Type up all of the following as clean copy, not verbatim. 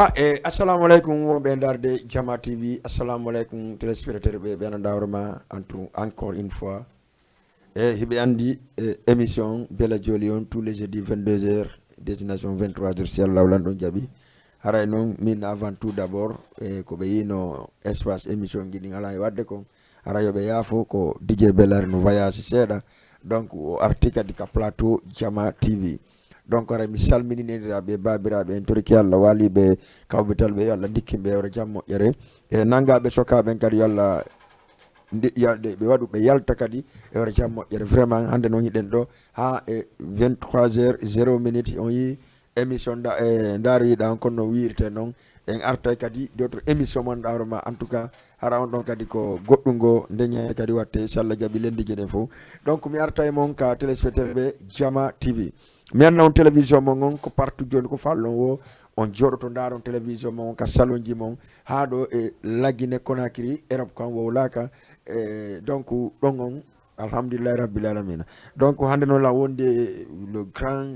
voilà assalamu aleykum wonɓe darde Jama TV, assalamu aleykum téléspectateur ɓe ɓenandawrema encore une fois hiɓe andi émission Bella Joli on tous les jeudis 22h destination 23h si Allah wlan ɗon jaaɓi haray noon min avant tout d' abord ko ɓe yino espace émission guiɗi ala e wadde kon hara yoɓe yaafo ko DJ Bellare no voyage seeɗa donc o arti kadi ka plateau Jama TV. donc ara mi salmininiraɓe babiraɓe en toriki Allah waliɓe kawɓe talɓe yo Allah dikkimɓe yewre jam moƴƴere e nangaɓe sokaɓen kadi yo Allah ɓe waɗu ɓe yalta kadi yewre jam moƴƴere vraiment hande noon hiɗen ɗo ha e 23h 0 on yi émission daariɗa on kono no wirte noon en artay kadi d'autres émission mon ɗawrema en tout cas hara on ɗon kadi ko goɗɗungo ndeñe kadi watte so Allah jaaɓi lendi gueɗen fof donc mi arta e moon ka téléspectateur ɓe Jama TV. mi anna on télévision mon on ko partout joni ko fallon o on jooɗoto ndaron télévision mon ka salonji mon ha ɗo e Laguine Conakry Europe kan wowlaka donc ɗon on alhamdulillahi rabbil alamina donc hande noon la wonde le grand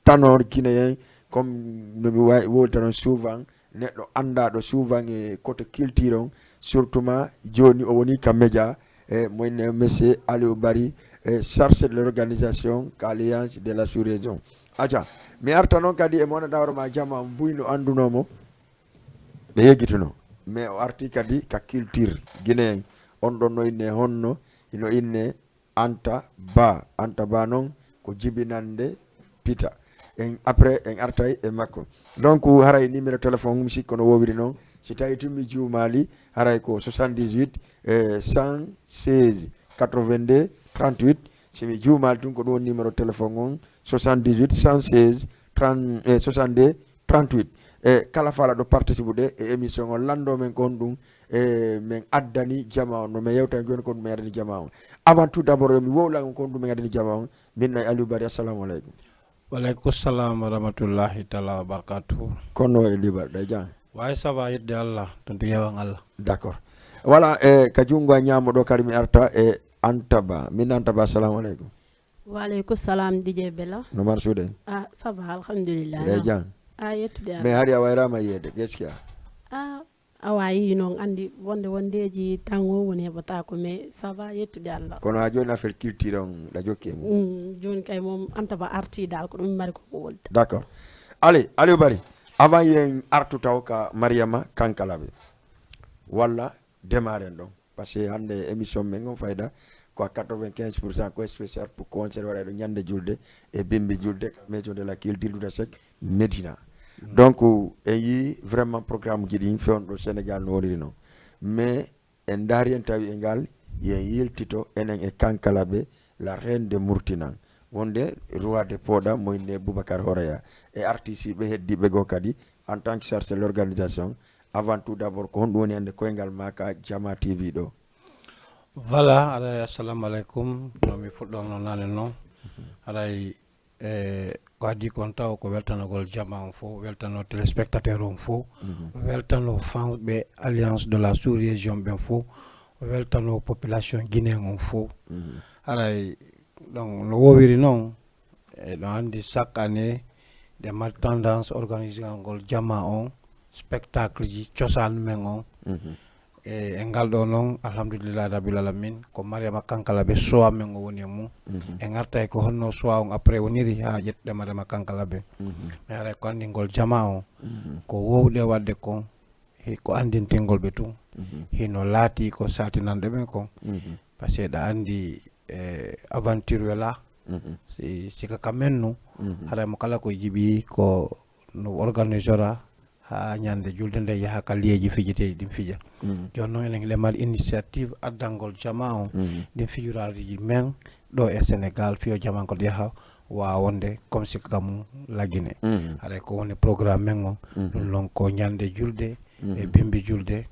tanor guinéen comme nomi wolta noon souvent neɗɗo andaɗo souvent e côté culture on surtout ma joni o woni ka média moyne monsieur Aliou Bari chargé de l'organisation alliance de la sous-région. aja mi arta noon kadi e mona dawroma Jama buyno andunomo ɓe yeggituno mais o arti kadi ka culture guinéen on ɗon no inne honno ino inne Anta Ba noon ko jibinande Pita en après en artay e makko donc haray numéro téléphone mi sikko no wowiri noon si tawi tummi juumali haray ko 78 116 82 38 simi juumali tun ko ɗon numéro téléphone on 78 116 62 38 e kala fala ɗo participe de e émission o lando men kon ɗum e min addani Jama on no mi yewtan joni kon ɗum addani Jama on avant tout d' abord mi wowlan on kon ɗum min addani Jama on min nayi Aliou Bari assalamu aleykum. waleykum salam wa rahmatullahi taala wa barakatuhu. kono e libarɗe jam way ça va yidde Allah tonto yewan Allah d' accord voilà ka jungo a ñamoɗo kadi mi arta e Anta Ba min Anta Ba assalamu aleykum. waleykum salam DJ Bella. no marsuɗen ça va alhamdulillah e jam yettude mais haari a wayrama yiyede gaskiya a wayi noon andi wondeji tan o woni heɓata ko mais ça va yettude Allah kono ha joni affaire culture on ɗa jokki e mum joni kay mom Anta Ba arti dal ko ɗum mari koko wolda d' accord allez Aliou Bari avant yen artu taw ka Mariama Kankalaɓe walla démarren ɗon par ce que hande émission men on fayda ko 95% ko spécial pour concert waɗa ɗo ñande julde e bimbi julde maison de la culture Douta Seck Médina donc en yi vraiment programme ji ɗin fewno ɗo Sénégal no woniri noon mais en daari en tawi e ngal yen yiltito enen e Kankalaɓe la reine de Mourtinan wonde roi de Poda moyne Boubacar Horeya e artiste ɓe heddiɓe go kadi en tant que chargé de l'organisation avant tout d' abord ko honɗum woni hande koyngal ma ka Jama TV ɗo. voilà aɗay assalamu aleykum nomi fuɗɗorno nane noon aɗay ko addi kon taw ko weltanogol Jama on fof weltano téléspectateur on fof weltano fan ɓe alliance de la sous-région ɓen fof weltano population guinéen on fof aɗay donc no wowiri noon ɗo andi chaque année de mal tendance organisingol Jama on spectacle ji cosaan men on e ngal ɗo noon alhamdulillah rabbil alamin ko Mariama Kankalaɓe sowa men o woni e mum e garta ko honno sowa on après woniri ha ƴettude Mariama Kankalaɓe mais aray ko andingol Jama on ko wowɗe wadde kon ko andintingol ɓe tun hino laati ko satinande ɓen kon par ce que ɗa andi aventure wela sika ka men nu haray mo kala ko jiiɓi ko no organisera ha ñande julde nde yaha ka liyeji fijeteji ɗin fija joni noon enen lemal initiative addangol Jama on ɗin fijuraji men ɗo e Sénégal fiyo jamankol yaha wawonde comme sika ka mum Laguine haɗay ko woni programme men on ɗum noon ko ñande julde e bimbi julde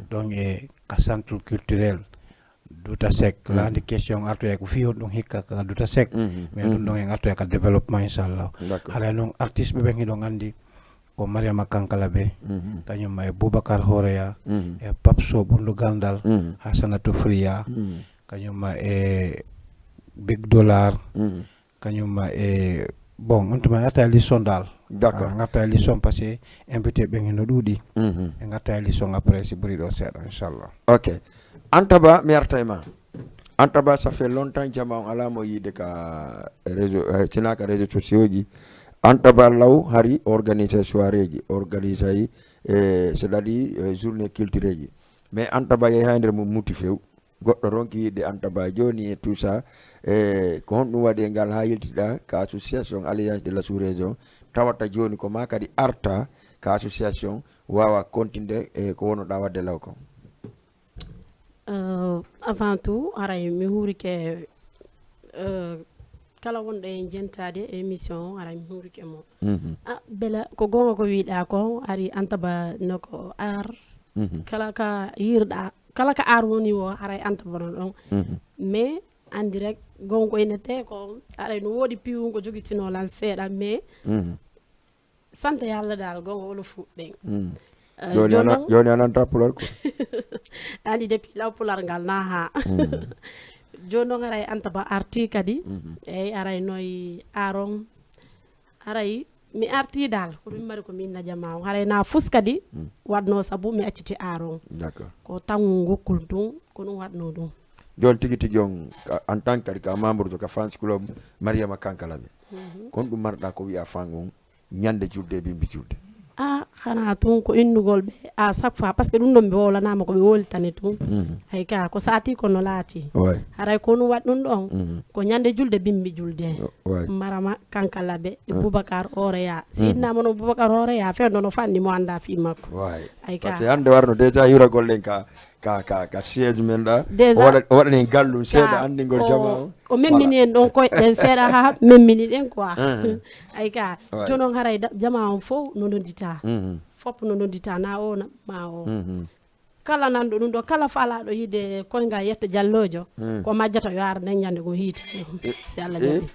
donc e ka centre culturel Douta Seck la andi question artoya ko fiyon ɗum hikka ka Douta Seck mais ɗum ɗon en artoya ka développement inchallah haɗay noon artiste ɓe ɓen hiɗon andi ko Mariama Kankalaɓe kañum e Boubacar Horeya e Papso ɓurdu gandal Hasanatou Fria kañum e Big Dollar kañum e bon on tuma ngata lisson dal d'accord ngata lisson parce que invité be ngeno dudi ngata lisson après si buri do seeda inchallah. Ok. Antaba mertayma. Antaba ça fait longtemps jama on ala mo yide ka réseau tinaka réseaux sociaux ji. Antaba law hari organiser soirée ji, organiser c'est-à-dire journée culturelle ji. Mais Antaba yey hander mo muti few. Goddo ronki yide Antaba joni et tout ça ko hon dum wadi ngal ha yeltida ka association alliance de la sous-région tawata joni ko ma kadi arta ka association wawa continuer ko wono da wadde law ko. Avant tout aray mi hurike kala wonɗo e jentade émission aray mi hurike mo bela ko gonga ko wiɗa ko ari Antaba noko ar kala ka yirɗa kala ka ar woni wo aray Antaba non ɗon mais andi rek gonga ko inete ko aray no wodi piwu ko jogitino lan seeɗa mais sante yalla dal gonga wolo fuɗɗen joni ananta pular ko andi depuis law pular ngal na ha jono ngaray Antaba arti kadi e aray noy aron aray mi arti dal ko dum mari ko min na jama aray na fus kadi wadno sabu mi acciti aron d'accord ko tangu gokul dum ko dum wadno dum jon tigi tigi on en tant que ka membre de ka fans club Mariama Kankala be kon dum marda ko wi'a fangon nyande julde bimbi julde xana tun ko innugol be à chaque fois parce que dum dom be wala nama ko be woltane tun ay ka ko saati ko no laati haray ko no wad dum don ko nyande julde bimbi julde Marama Kankala be Boubacar Oreya sidna mono Boubacar Oreya fe no fandi mo anda fi makko ay ka parce que hande warno déjà yura gollen ka siège menda wadani gallum seeda andi ngol jama o memmini en don ko den seeda ha memmini den quoi ay ka jono haray jama on fo no ndita fop no ndita na o ma o kala nando dum do kala fala do yide ko nga yette jallojo ko majjata yo ar den nyande go hiita si Allah jabi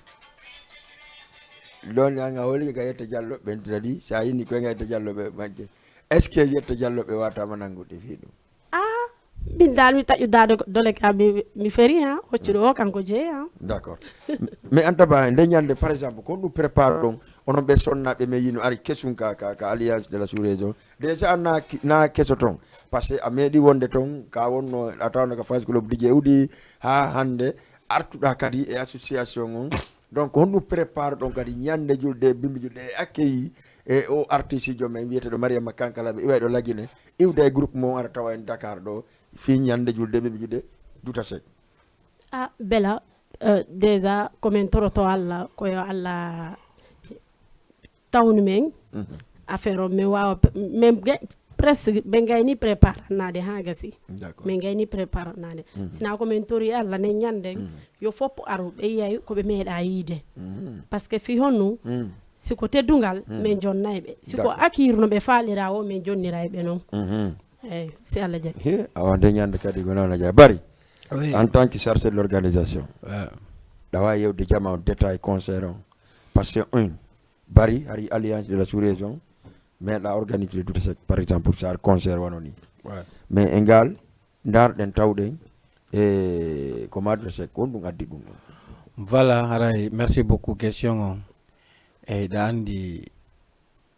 don nga woli ga yette jallo ben tradi sa yini ko nga yette jallo be majje est ce que yette jallo be wata manangude fi dum min dal mi taƴu dade dole ka mi feri ha hoccuɗo o kanko jeeyi ha d'accord mais Antaba nde ñande par exemple ko ɗum prépare ɗon onon ɓe sonnaɓe mais yino ari kesum ka alliance de la sous-région déjà na keso ton par ce que a meeɗi wonde ton ka wonno a tawno ka fans club dj uɗi ha hande artuɗa kadi e association on donc honɗum prépare ɗon kadi ñande julde bimbi julde e accueilli e o artiste jo men wiyeteɗo Mariama Kankala ɓe iway ɗo lagine iwde e groupe mo ara tawa en Dakar ɗo fi ñande julde bimbi julde duta sek bela déjà komin toroto Allah koyo Allah tawnu men affaire o min wawa même presque ɓe gayni préparanade ha gasi min gayni préparanade sina komin tori Allah ne ñande yo fop aru ɓe yiyay koɓe meeɗa yiide par ce que fi honnu siko teddungal min jonnayɓe siko akiru no ɓe faalira o min jonnirayɓe noon eyyi si Allah jaɓi awa nde ñande kadi ko noon a jaɓi Bari en tant que chargé de l'organisation ɗawa yewde jama on détail concert on par ce que Bari hari alliance de la sous-région meeɗa organisé duta sek par exemple sar concert wano ni mais e ngal darɗen tawɗen e ko madre sek on ɗum addi ɗum voilà haray merci beaucoup question o e ɗa andi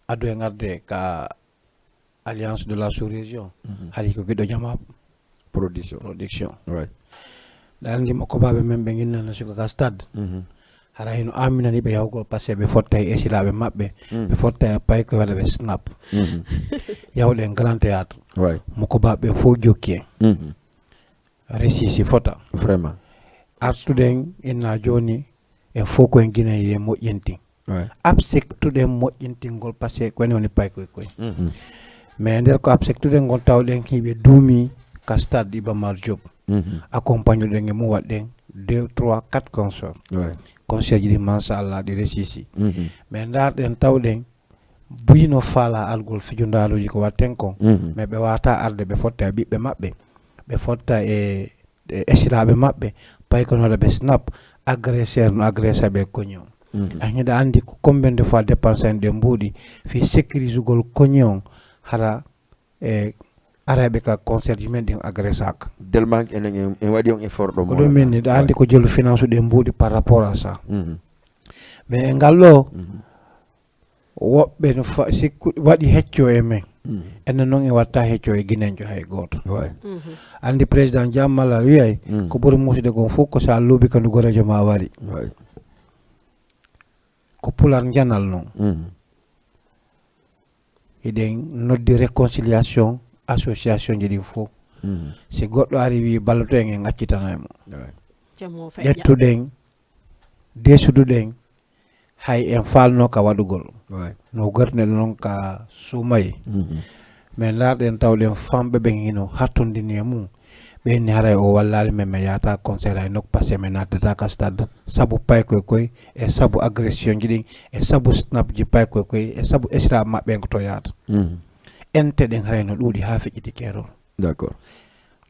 adu e garde ka alliance de la sous-région haali ko giɗo jama production ɗa andi makko baɓe men ɓe ginnana siko ka stade hara hino aminani ɓe yawgol par ce que ɓe fotta e esilaɓe maɓɓe ɓe fotta e pay ko waɗa ɓe snap yawɗe grand théâtre moko baɓe fof jokki en resisi fota vraiment artuɗen inna joni en fof koyen guinaye moƴƴintin absektuɗen moƴƴintingol par ce que koni woni pay koye koye mais nder ko absektuɗen ngol tawɗen hiɓe duumi ka stade Iba Mar Diop accompagne ɗen e mum waɗɗen 2 3 4 concerts concert ji ɗi machallah ɗi resisi mais darɗen tawɗen buyino faala algol fijodaloji ko watten kon mais ɓe wata arde ɓe fotta e ɓiɓɓe maɓɓe ɓe fotta e esilaɓe maɓɓe pay kono waɗa ɓe snap agresseur no agressa ɓe koñi on añiɗa andi ko combien de fois dépense en ɗe mbuuɗi fi sécurise ugol koñi on hara e araɓe ka concert ji men ɗin agressaka tellement en waɗi on effort ɗo ko ɗum minni ɗa andi ko jelu finance ɗe mbuuɗi par rapport à ça mais ngallo woɓɓe no sikku waɗi hecco e men enen noon e watta hecco e guinenjo hay goto andi président Jammala wiyay ko ɓuri musude gon fof ko sa luuɓi ko ndugorejo ma wari ko pular janal noon eɗen noddi réconciliation association ji ɗin fof si goɗɗo ari wi balloto en en accitana mo ƴettuɗen desuduɗen hay en falno ka waɗugol no garneɗo noon ka suumayi mais larɗen tawɗen famɓe ɓen hino hattondini e mum ɓenni haray o wallali men mi yata concert ay nokku par ce que mi naddata ka stade saabu pay koye e saabu agression ji ɗin e saabu snap ji pay koye e saabu esra maɓɓe ko to yahata ente ɗen haray no ɗuuɗi ha feƴƴiti kerol d'accord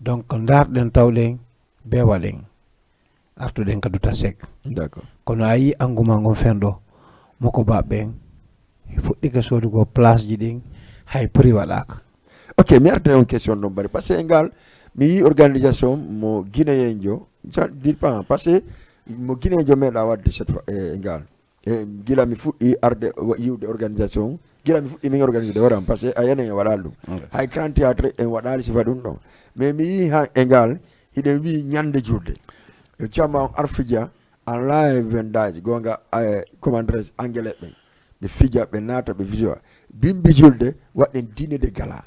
donc darɗen tawɗen be waɗen artuɗen ka duta sek d'accord kono a yi engouement ngon fenɗo moko baɓɓen fuɗɗike sodugo place ji ɗin hay prix waɗaka ok mi arta on question ɗon bari par ce que ngal mi yi organisation mo guinéen jo ça dit pas parce que mo guinéen jo meeɗa wadde cette fois e ngal e gila mi fuɗɗi arde yiwde organisation gila mi fuɗɗi min organisé de waɗam par ce que a yenen en waɗali ɗum hay grand théâtre en waɗali sifa ɗum ɗon mais mi yi ha e ngal hiɗen wi ñande julde yo camma on arfija en live vendaji gonga commandres anglais ɓen ɓe fija ɓe naata ɓe visoa bimbi julde waɗen dîner de gala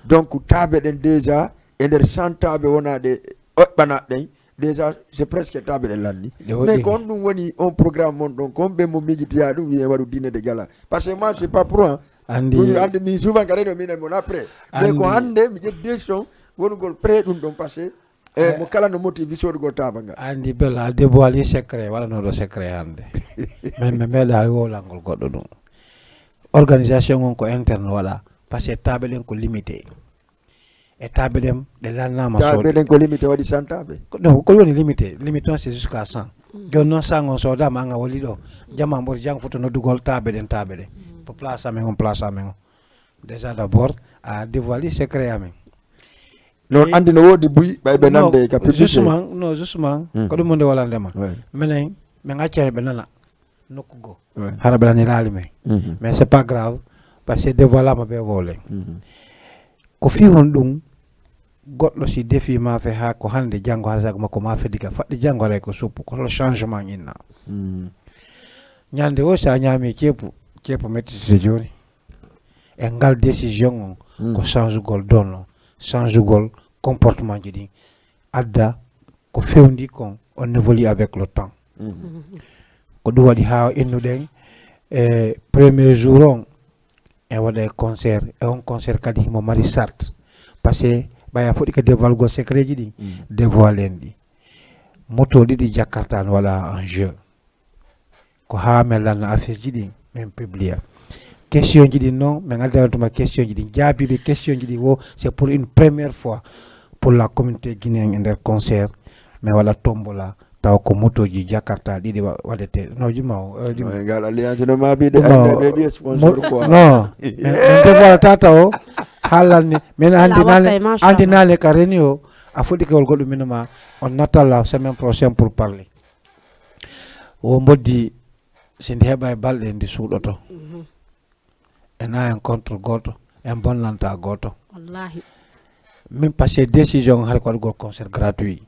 donc taabe ɗen déjà e nder 100 taabe wonaɗe oɓɓanaɗen déjà c'est presque taabe ɗen lanni mais ko on ɗum woni on programme mon ɗon kon ɓe mo miijitiya ɗum wiye waɗu dîner de gala par ce que moi c'est pas pour andi mi souvent ka reɗo minen mon après mais ko hande mi ƴetti décision wonugol pré ɗum ɗon par ce que mo kala no motivi soɗugol taaba nga andi bella dévoili secret waɗanoɗo secret hande min mi meeɗa wowlalngol goɗɗo ɗum organisation on ko interne waɗa par ce que taaɓe ɗen ko limité e taaɓe ɗen ɗe lannama taaɓe ɗen ko limité waɗi 100 taaɓe non ko woni limité on c'est jusqu'à 100 joni noon 100 on sodama anga woli ɗo jamma ɓori jang foto noddugol taaɓe ɗen po place amen on déjà d' abord a dévoili secret amen non andi no woodi buy ɓayɓe nande ka justement ko ɗum mo nde walandema minen min accere ɓe nana nokku go hara ɓe nanirali men mais c'est pas grave par ce que dévoilama ɓe wolen ko fi hon ɗum goɗɗo si défi ma fe ha ko hande janggo hara sago makko ma fe diga faɗɗi janggo haray ko suppu ko changement inna ñande o sa ñaami ceepu mettitide joni e ngal décision on ko changegol donno changegol comportement ji ɗin adda ko fewndi kon on évolue avec le temps ko ɗum waɗi ha innuɗen e premier jour on e waɗa concert e on concert kadi mo mari sart par ce que ɓaya foɗi ko dévoilgol secret ji ɗin dévoilen ɗi moto ɗiɗi jakarta no waɗa en jeu ko ha min lanna affiche ji ɗin min publia question ji ɗin noon min aldawantuma question ji ɗin jaabiɓe question ji ɗin wo c'est pour une première fois pour la communauté guinéen e nder concert min waɗa tombola taw ko motoji jakarta ɗiɗi waɗete no ngal alliance no maɓiɗe ɓe sponsor quoi non min dévoilata taw haalalni min andinale ka reni o a fuɗɗi kewol goɗɗum minoma on nattalla semaine prochaine pour parler o mboddi si ndi heɓa e balɗe ndi suuɗoto ena en contre goto en bonnanta goto wallahi min passé décision har ko waɗugol concert gratuit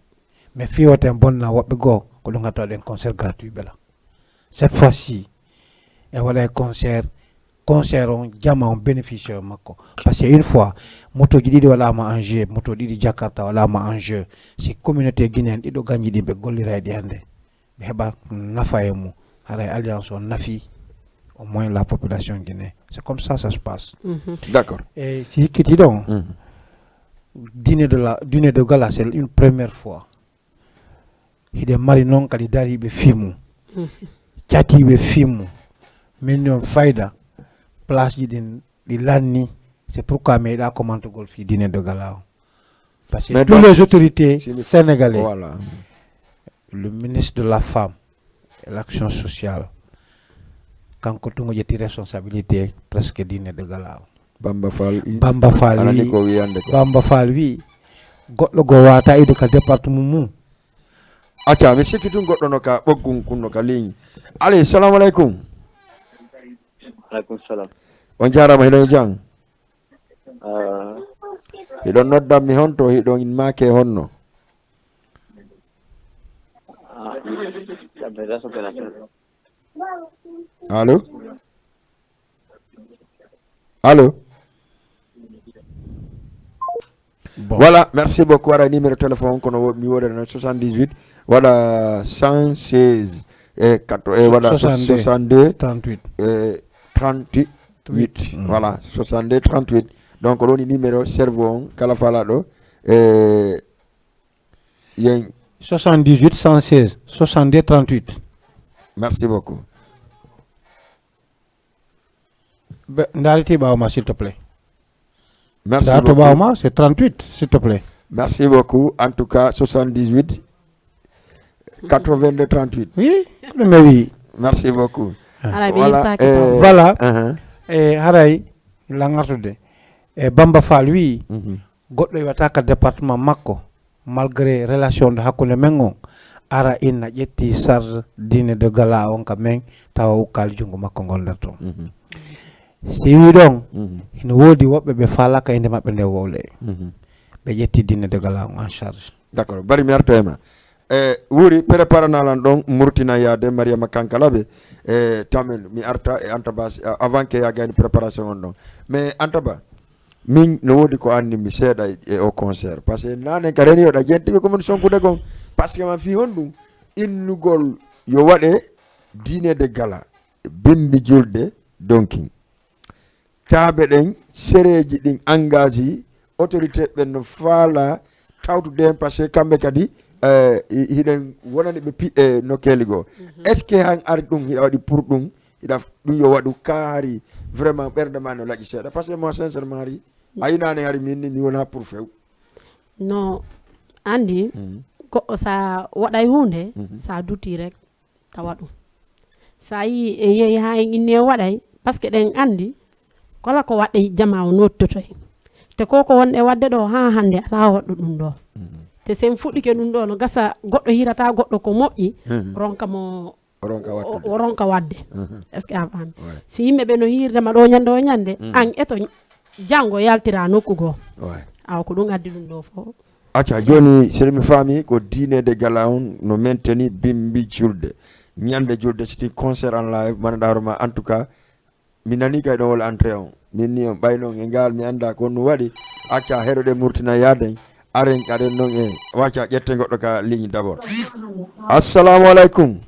mais fiwote en bonna woɓɓe goo ko ɗum gattaɗen concert gratuit ɓela cette fois ci en waɗa e concert on jamma on bénéficie o makko par ce que une fois motoji ɗiɗi waɗama en jeu moto ɗiɗi jakarta waɗama en jeu si communauté guinéen ɗiɗo gañi ɗi ɓe gollira ɗi hande ɓe heɓa nafa e mum haray alliance o nafi au moins la population guinéenne c'est comme ça se passe d'accord et si hikkiti ɗon dîner de gala c'est une première fois hiɗe mari noon kadi dariɓe fimu catiɓe fimu min noon fayda place ji ɗin ɗi lanni c'est pourquoi meeɗa commantogol fi dîner de gala o parce que tous les autorités sénégalais le ministre de la femme et l'action sociale kanko tungo ƴetti responsabilité presque dîner de gala o Bamba Fall wi goɗɗo go wata iwde ka département mum acca mi sikki tun goɗɗo no ka ɓoggum kunno ka ligne allez salamu aleykum aleykum salam on jarama hiɗon jang hiɗon noddanmi honto hiɗon maake honno allo allo Bon. Voilà, merci beaucoup. Voilà, numéro de téléphone qu'on a mis 78, voilà 116 et 4 voilà 62 38 38. Voilà, 62 38. Donc on a numéro servon kala fala do 78 116 62 38. Merci beaucoup. Ndariti Baoma, s'il te plaît. Merci Dato beaucoup. Baoma, c'est 38, s'il te plaît. Merci beaucoup. En tout cas, 78 82 38. Oui, mais oui. Merci beaucoup. Voilà. Voilà. Uh-huh. Et haray la ngartude. Et Bamba Fall wi goddo wataka département makko malgré relation de hakkunde mengo ara inna ƴetti charge dine de gala on ka men tawa ukkal jungo makko gollerto. Si wi ɗon ina woodi woɓɓe ɓe falaka inde maɓɓe nde wowle ɓe ƴetti dine de gala on en charge. D'accord, bari mi artema wuri préparanalan ɗon murtina yaade mariama kankalaɓe tamen mi arta e antaba avant que ya gayni préparation on ɗon mais antaba min no woodi ko anni mi seeɗa e o concert par ce que nane ka reni yoɗa jentiɓe komin sonkude kon par ce que ma fi hon ɗum innugol yo waɗe dine de gala bimbi julde donkin taaɓe ɗen séréji ɗin engagé autorité ɓen no faala tawtude hen par ce que kamɓe kadi hiɗen wonani ɓe piɗɗe nokkeli goo est ce que han ari ɗum hiɗa waɗi pour ɗum hiɗa ɗum yo waɗu kaari vraiment ɓerde ma no laƴi seeɗa par ce que moi sincèrement ari a yinani ari min ni mi wona pour few no andi goɗɗo sa waɗay hunde sa duti rek tawa ɗum sa yi en yeehi ha en inni en waɗay par ce que ɗen andi kala ko waɗɗe jama o nottoto en te koko wonɗe wadde ɗo ha hande ala waɗɗo ɗum ɗo te sen fuɗɗike ɗum ɗo no gasa goɗɗo hirata goɗɗo ko moƴƴi ronka mo ronka wadde est ce que a faami si yimɓe ɓe no hirdema ɗo ñande o ñande an eto janggo yaltira nokku goo awa ko ɗum addi ɗum ɗo fo acca joni soɗo mi faami ko dinede gala on no mainteni bimbi julde ñande julde c'était concert en live manaɗaroma en tout cas mi nani kay ɗon wol entré on min ni on ɓaynon e ngal mi anda ko no waɗi acca heɗoɗe murtina yaden aren aɗen noon e wacca ƴette goɗɗo ka ligne d' abord assalamu aleykum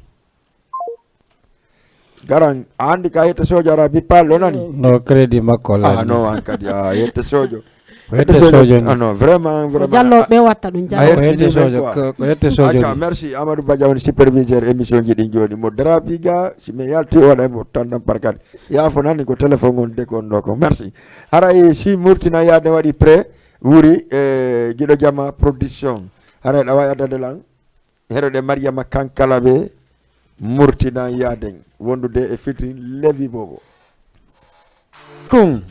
garan a andi ka yette sojo ara bippal ɗo nani no crédit makko ah non an kadi a yette sojo non vraiment jallo ɓe watta ɗum ko yette sojo merci amadou badia woni superviseur émission ji ɗin joni mo drabiga simi yalti waɗa mo tandan par kadi yaafo nani ko téléphone on de kon ɗo ko merci haray si murtina yaade waɗi pré wuri guiɗo jama production haray ɗa wawi addade lan heɗoɗe mariama kankala ɓe murtina yaaden wondude e fitri levi bobo kum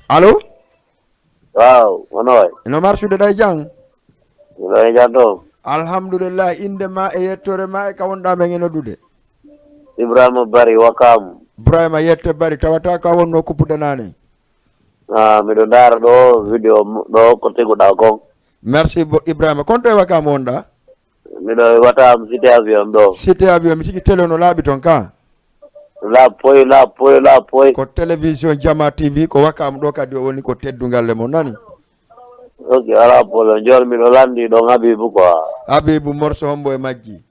allo waaw wono way no marsude ɗa e jang ɗo jang ɗo alhamdulillah inde ma e yettore ma e ka wonɗa men e noddude ibrahima bari wakam ibrahima yette bari tawata ka wonno kuppude nane miɗo ndaara ɗo vidéo ɗo ko teguɗa kon merci ibrahima kon to e wakam wonɗa miɗo watam cité avion ɗo cité avion mi sigi télé no laaɓi toon ka la poy ko télévision jama tv ko wakam ɗo kadi o woni ko teddugalle mo nani ok ala polo joni miɗo landi ɗon habibu quoi habibu morso hombo e majji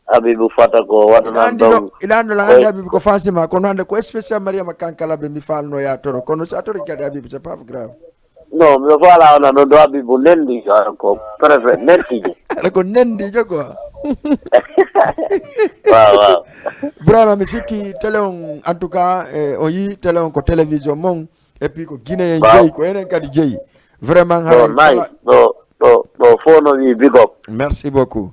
habibu fata ko waɗanan ɗon ina ando la hande habibu ko fansima kono hande ko spécial mariama kankala ɓe mi falno ya toro kono sa tori kadi habibu c'est pas grave non miɗo faala ona ɗon ɗo habibu nendi ko préfet nentije aɗa ko nendijo quoi waaw Brahima mi sikki télé on en tout cas on yi télé on ko télévision mon et puis ko guinéen jeeyi ko enen kadi jeeyi vraiment ɗo fo no wi big up merci beaucoup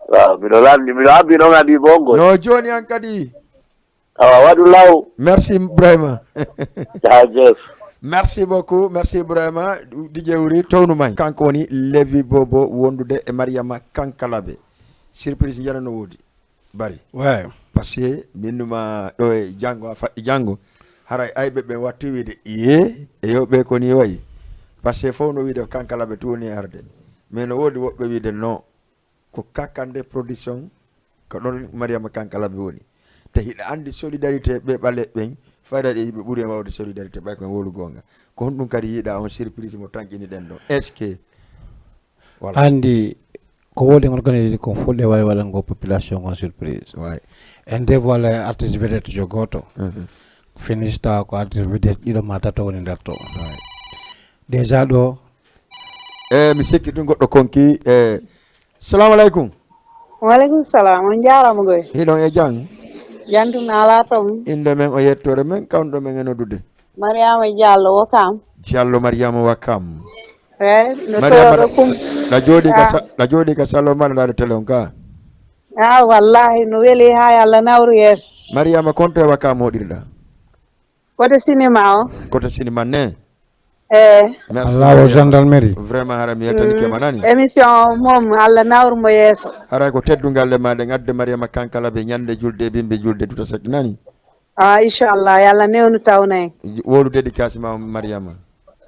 waaw miɗo landi miɗo habbi ɗon adi bongo no joni an kadi awa waɗu law merci Ibrahima jajef merci beaucoup merci Ibrahima DJ Wuri townu may kanko woni Levi Bobo wondude e Mariama Kankalabe surprise jarano wodi bari ouais parce que minuma do e jango faɗɗi jango haray ayɓe ɓe watti wiide iye e yoɓe koni wayi par ce que fof no wiide kankala ɓe tuwoni arde mais no woodi woɓɓe wiide non ko kakande production ko ɗon mariama kankala ɓe woni te hiɗa andi solidarité ɓe ɓalle ɓen fayda ɗe yimɓe ɓuuri e wawde solidarité ɓay koye wolu gonga ko honɗum kadi yiiɗa on surprise mo tankini ɗen ɗo est ce que voilà andi ko wodi organisé ko fulde wawi waɗango population on surprise ouais en nde voilà artiste vedette jo goto finista ko artiste vedette ɗiɗo ma tato woni nder to ouais déjà ɗo mi sikki tun goɗɗo konki salamu aleykum Walaikum salam. On jarama goy. hiɗon e jang Jantum ala tom. inde men o yettore men kawɗo men e noddude Mariama Diallo Wakam. diallo mariama wakam No Mariama to kum. ɗa jooɗi ka sallo maɗa ndaade télé on ka Ah wallahi no weli ha Allah nawru yes. mariama konto e wakam hoɗirɗa Wote cinéma o. côté cinéma ne merci lawo gendarmerie vraiment hara mi yettanike ma nani Émission mom Allah nawru mo yeso. haray ko teddugal e maɗe gadde mariama kankala ɓe ñande julde e bimɓe julde duta sakki nani Ah inchallah yalla newnu tawna en. wolu dédicace ma mariama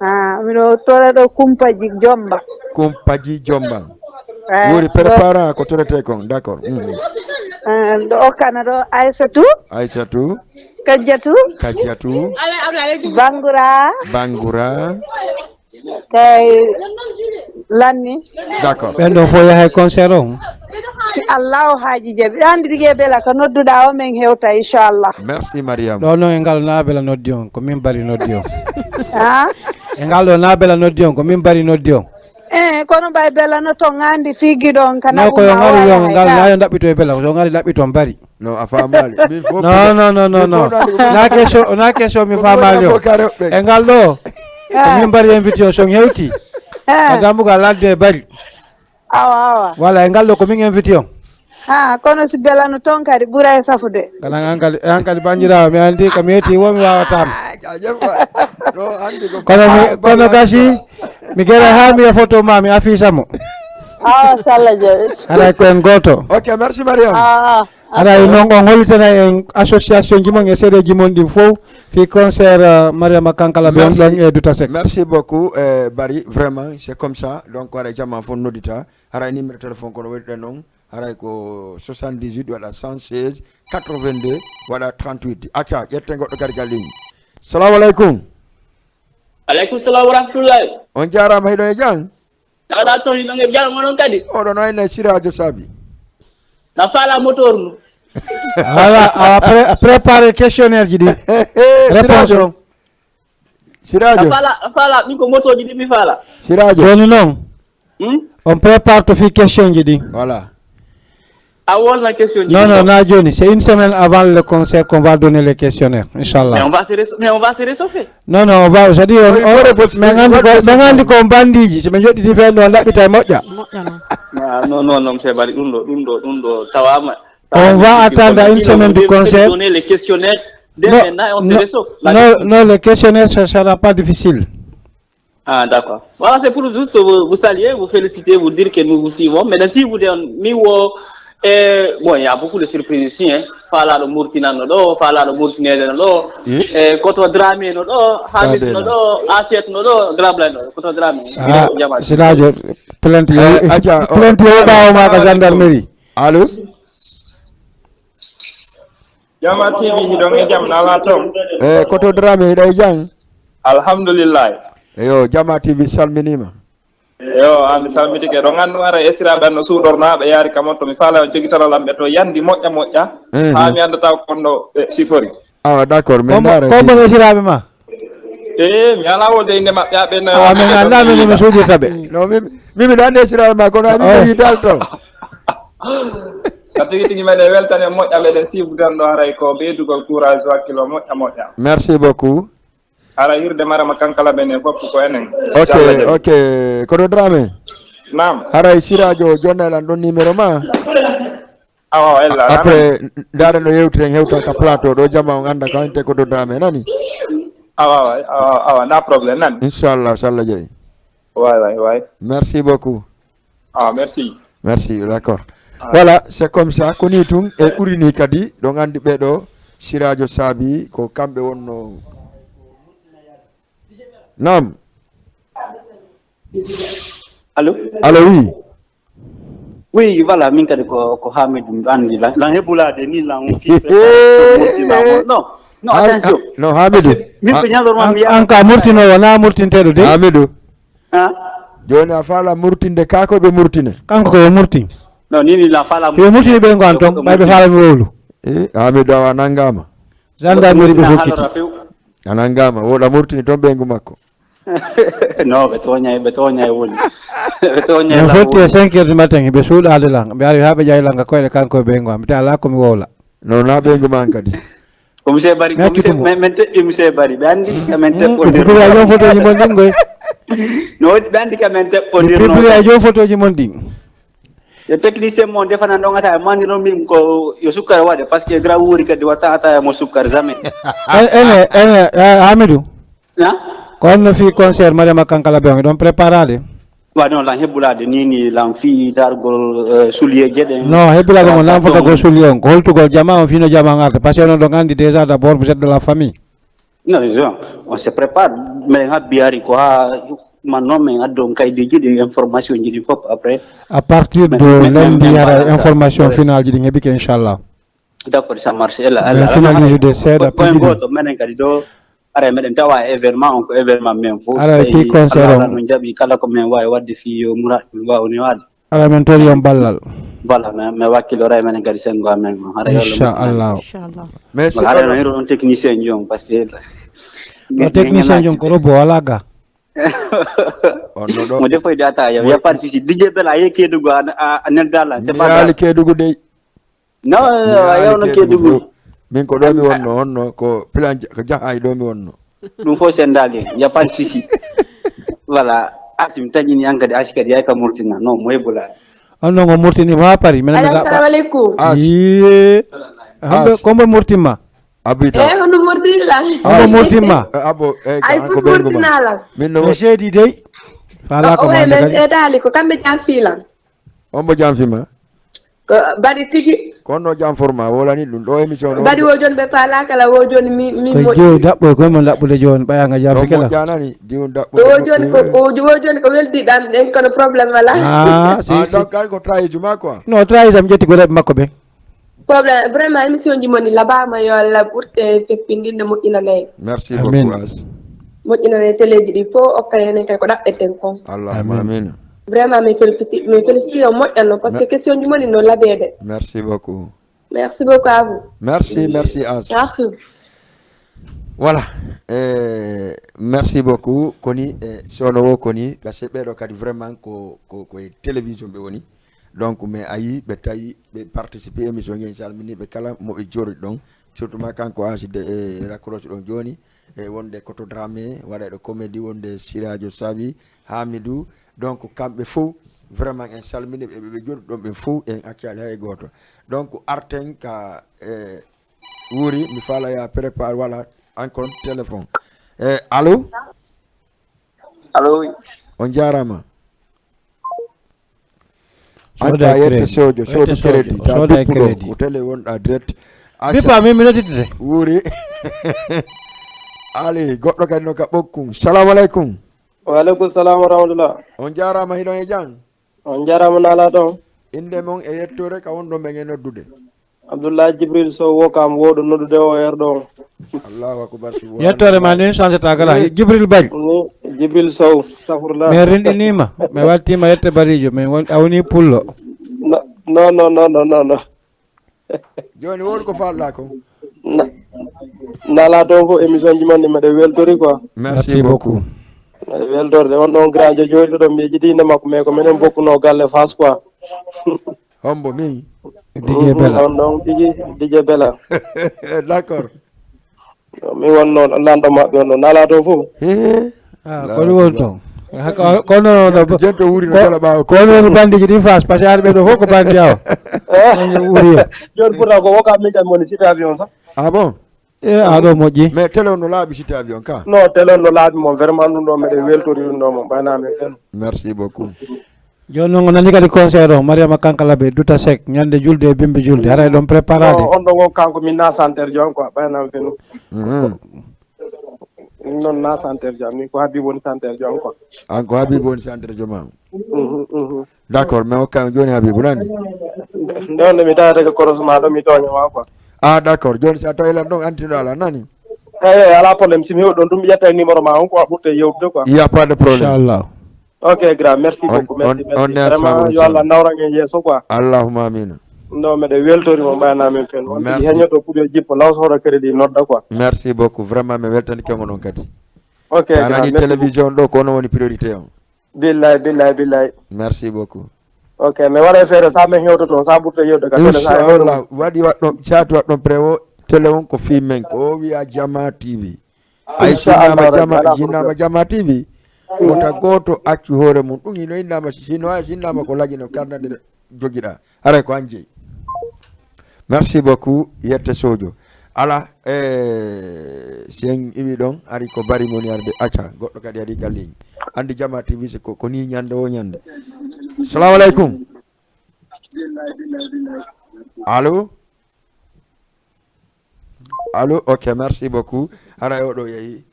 Ah miɗo toɗa ɗo kumpaji jomba. kumpaji jomba woni préparant ko torete kon d' accord ɗo okkana ɗo Aissatou. aissatou Kajjatu. kadiatou Bangura. Kay lanni. d' accord ɓen ɗo fo yahay concert o Si Allah o haaji jaɓi andi dige bela ko nodduɗa o men hewta inchallah. merci mariama ɗo noon e ngal naabela noddi on ko min bari noddi on Ha? e ngal ɗo naabela noddi on ko min bari noddi on Kono bay bela no to ngandi figi ɗon kana no ko yo ngari yo ngal nayo ɗaɓɓito e bela so ngari ɗaɓɓito mbari non a famali min fof non na question mi famali o e ngal ɗo ko min mbari invitation hewti ko dambugal ladde e bari awa voilà e ngal ɗo ko min invité on ha kono si bela no ton kadi ɓuura e safude kana an kadi banjirawo mi andi komi yetti womi wawatama kono gasi mi gueɗe ha mi e photo ma mi affiche mo awa sallah jaɓi aɗa ko en goto ok merci mariama aɗa noon on hollitana en association jimon e séeɗe jimon ɗin fof fi concert mariama kankala ɓe on ɗon e duta sek merci beaucoup Barry vraiment c'est comme ça donc haray jamma fof noddita haray numéro téléphone kono waɗiɗen noon haray ko 78 waɗa 116 82 waɗa 38 acca ƴette goɗɗo kadi ka ligne salamu aleykum aleykum salam wa rahmatullahi on jarama hiɗon e jang taɗa toon hiɗon e jalma noon kadi oɗon wayno siradio saabi na faala moteur nu voilà awa préparé questionnaire ji ɗi réponse o siradio faala ɗin ko moteur ji ɗi mi faala siradio joni noon on prépare to fi question ji ɗi voilà a wonna question ji non na joni c'est une semaine avant le concert qu'on va donner les questionnaires inchallah mais on va se réchauffer non on va c'est à dire ɓe gandi ko bandiji soɓe joɗɗiti fen ɗo ɗaɓɓita e moƴƴa non c'est bari ɗum ɗo tawama on va attendre une semaine du concert donner les questionnaires dès maintenant on se réchauffe non le questionnaire ça sera pas difficile. Ah d'accord. Voilà, c'est pour juste vous saluer, vous féliciter, vous dire que nous vous suivons. Mais si vous dites, bon, il y a beaucoup de surprises ici, hein. Fala le Murtina no, fala le Murtinere no, Koto Drame no, Hamis no, Asiet no, Grabla no, Koto Drame. Ah, c'est là, plainte au ma gendarmerie. Allô? Jama TV hidon e jam na latom. Koto Drame hiɗa e jang? Alhamdulillah. Yo Jama TV salminima. Yo ami salmitike ɗo gandu ara esiraɓe no suuɗornaɓe yaari kamon to mi faala on joguitoro lamɓe to yandi moƴƴa ha mi andata konno ɓe sifori. Ah d'accord mais ndara ko bon esiraɓe ma mi ala wolde inde maɓɓe ha ɓen min anda min no suudirta ɓe no mimi ɗo andi esiraɓe ma kono ami yital to sa tigi tigi meɗen weltani moƴƴa meɗen sibudan ɗo haray ko ɓeydugol courage wakkilo moƴƴa merci beaucoup. ara hirde marama kankala ɓen e fof ko enen. Ok Koto Drame. Naam. Haray sirajo jonnelan ɗon numéro ma. Awa ella. Après dare no yewtiren hewta ka plateau ɗo jamma on anda ko hante Koto Drame nani. Awa na problème nani. Inchallah sallah jeeyi. Ouais. Merci beaucoup. Merci. Merci d'accord. Voilà, c'est comme ça koni tum e urini kadi do ngandi bedo sirajo sabi ko kambe wonno. Nam. Allô? Allô, oui. Oui, voilà, min kadi ko Hamid andi la hebulade ni la on fi. Non, attention. No, Hamidou. Min ko nyalo ma mi anka murtino wona murtinteɗo de Hamidou. ah Joni a fala murtinde kako be murtine. kanko koye murti non ni la fala yo murtini ɓe gon ton ɓayɓe faalami wowlu Hamidou awa nangama. gendarmerie ɓe hokkiti Anangama woda murtini ton bengu makko. no ɓe toñay woni ɓe toñay min fotti e 5 heures du matin ɓe suuɗade langa ɓe ari ha ɓe ƴaylanga koyɗe kanko e ɓe gon mi ala komi wowla No na bengu man kadi. monsieur Bari men teɗɗi monsieur Bari ɓe andi kamen teɓɓodir pipiri a jom photo ji mon ɗin goy no ɓe andi kamen teɓɓodir pipiri a jom photo ji mon ɗin yo technicien mo defana ɗongata e mandino min ko yo sukkar waɗe par ce que gra wuuri kadi watta ata mo sukkar jamais ene Hamidou ha ko onno fi concert mariama kankala ɓe on ɗon préparade wa non lan hebbulade nini lan fi dargol soulier jeɗen non hebbulade mon lan fotagol sulli on ko holtugol jama on fino jama garta par ce que onon ɗon andi déjà d' abord vous êtes de la famille non on se prépare mais ha biyari ko ha maintenant men addo kaydeji ɗi information ji ɗi fof après à partir de lundi yara information finale ji ɗi heɓike inchallah d'accord ça marche finalise de seeɗa point goto menen kadi ɗo ara meɗen tawa événement on ko événement men fof ara fi concert on no jaaɓi kala ko men wawi wadde fi yo muraɗum wawni wadde ara men tori on ballal voilà mais wakkilora e menen kadi sengo amen hara inchallah Mais hara no hiro on technicien jon par ce que technicien jon ko robo wala ga mo defoyde ata ya pas de souci DJ Bella ye kedugo a neldala c'est pas grave kedugo dey non ya no kedugo min ko do mi wonno onno ko plan ko jahay do mi wonno dum fo sendali ya pas de souci voilà asim tagini ankadi askadi ay ka murtina non mo hebula onno ngo murtini ma pari men assalamu alaikum ye hambe kombo murtima abita hono murtilla kombo murtima abo ay fu murtinala min no no seedi dey fala ko man kadi e dali ko kambe jam filan ombo jam fima ko bari tigi kono jam forma wala ni dum do émission bari wo jon be pala kala wo jon mi ko joy dabbo ko mon dabbude jon bayanga jam fi kala janani diwon dabbo wo jon ko weldi dan en kono problème wala si donc ko trahi juma quoi no trahi jam jetti ko rebe makko be problème vraiment émission ji moni labama yo la burte peppindinde mo ina lay merci beaucoup as mo ina lay téléji di fo o kayene kay ko dabbeten kon allahumma amin vraiment me félicite mo eno parce que question ji moni no labede merci beaucoup à vous merci as merci voilà merci beaucoup koni sono koni parce que bedo kadi vraiment ko télévision be woni donc mais ayi be tayi be participer émission ngi salmini be kala mo be jori don surtout ma kanko aside raccroche don joni wonde koto drame wada de comédie wonde sirajo sabi Hamidou donc kambe fou vraiment en salmini be jori don be fou en akkiale hay goto donc arten ka wuri mi fala ya prépare voilà encore téléphone allô on jarama anta yette sojo crédit ta crédit hotel wonda direct bipa mi minotite wuri ali goddo kadi no ka bokkum assalamu alaikum wa alaikum assalam wa rahmatullah on jarama hidon e jang on jarama nala don inde mon e yettore ka wondo be ngeno noddude Abdullah Jibril Sow wokam wodo noddude o erdo Allahu akbar yettore ma ni changé ta gala Jibril Baj Jibril Sow safurla me rendinima me waltima yette barijo me won awni pullo no joni wol ko falla ko nala do fo émission ji man me de weltori quoi merci beaucoup weldorde on don grand jojo do mi jidine makko me ko menen bokkuno galle fas quoi hombo mi DJ Bella non DJ Bella d'accord mi wonno lando mabbe on nala do fo ko won to ko no jento wuri no kala baaw ko no bandi ji di fas parce que arbe do ko bandi yaw wuri jon pourra ko woka mi tan moni cité avion sax ah bon ado moji mais télé no laabi cité avion ka non télé no laabi mo vraiment dum do me de weltori dum do mo bana me fen merci beaucoup joni noon nani kadi conseil o Mariama Kankala be Douta Seck ñande julde e bimbi julde haray ɗon préparade on ɗon o kanko min nasantere jon quoi ɓaynam fenu non nasantere jam min ko Habib woni santere jon quoi an ko Habib woni santere joma d'accord mais hokkami joni Habibou nani nde mi tawata ko korosma ɗo mi toñoma quoi d'accord joni sa tawilan ɗon antino ala nani eyi ala probléme si mi heɓi ɗon ɗum mi ƴetta numéro ma on quoi ɓurte yewtude quoi il y a pas de problème inchallah ok grand merci beaucoup merci vraiment yo Allah nawran en yeeso quoi allahumma amina non mbeɗa weltorima ɓaynamin fen on tigi heñoto pour yo jippo lawsoto crédit nodda quoi merci beaucoup vraiment mi weltani kemo noon kadi ok anani télévision ɗo ko ono woni priorité on billahi merci beaucoup ok mi waɗa feere sa min hewto toon sa ɓurta yewde ka inchallah waɗi waɗɗon sati waɗɗon prévo télé on ko fi men ko wiya Jama TV ay sinnama Jama TV wota goto accu hoore mum ɗum ino innama sinnama ko lagino karnade joguiɗa haray ko an jeeyi merci beaucoup yette sodio ala sen iwi ɗon ari ko bari moni arde acca goɗɗo kadi ari ka ligne andi Jama TV si ko ni ñande o ñande salamu aleykum allo ok merci beaucoup haray oɗo yeehi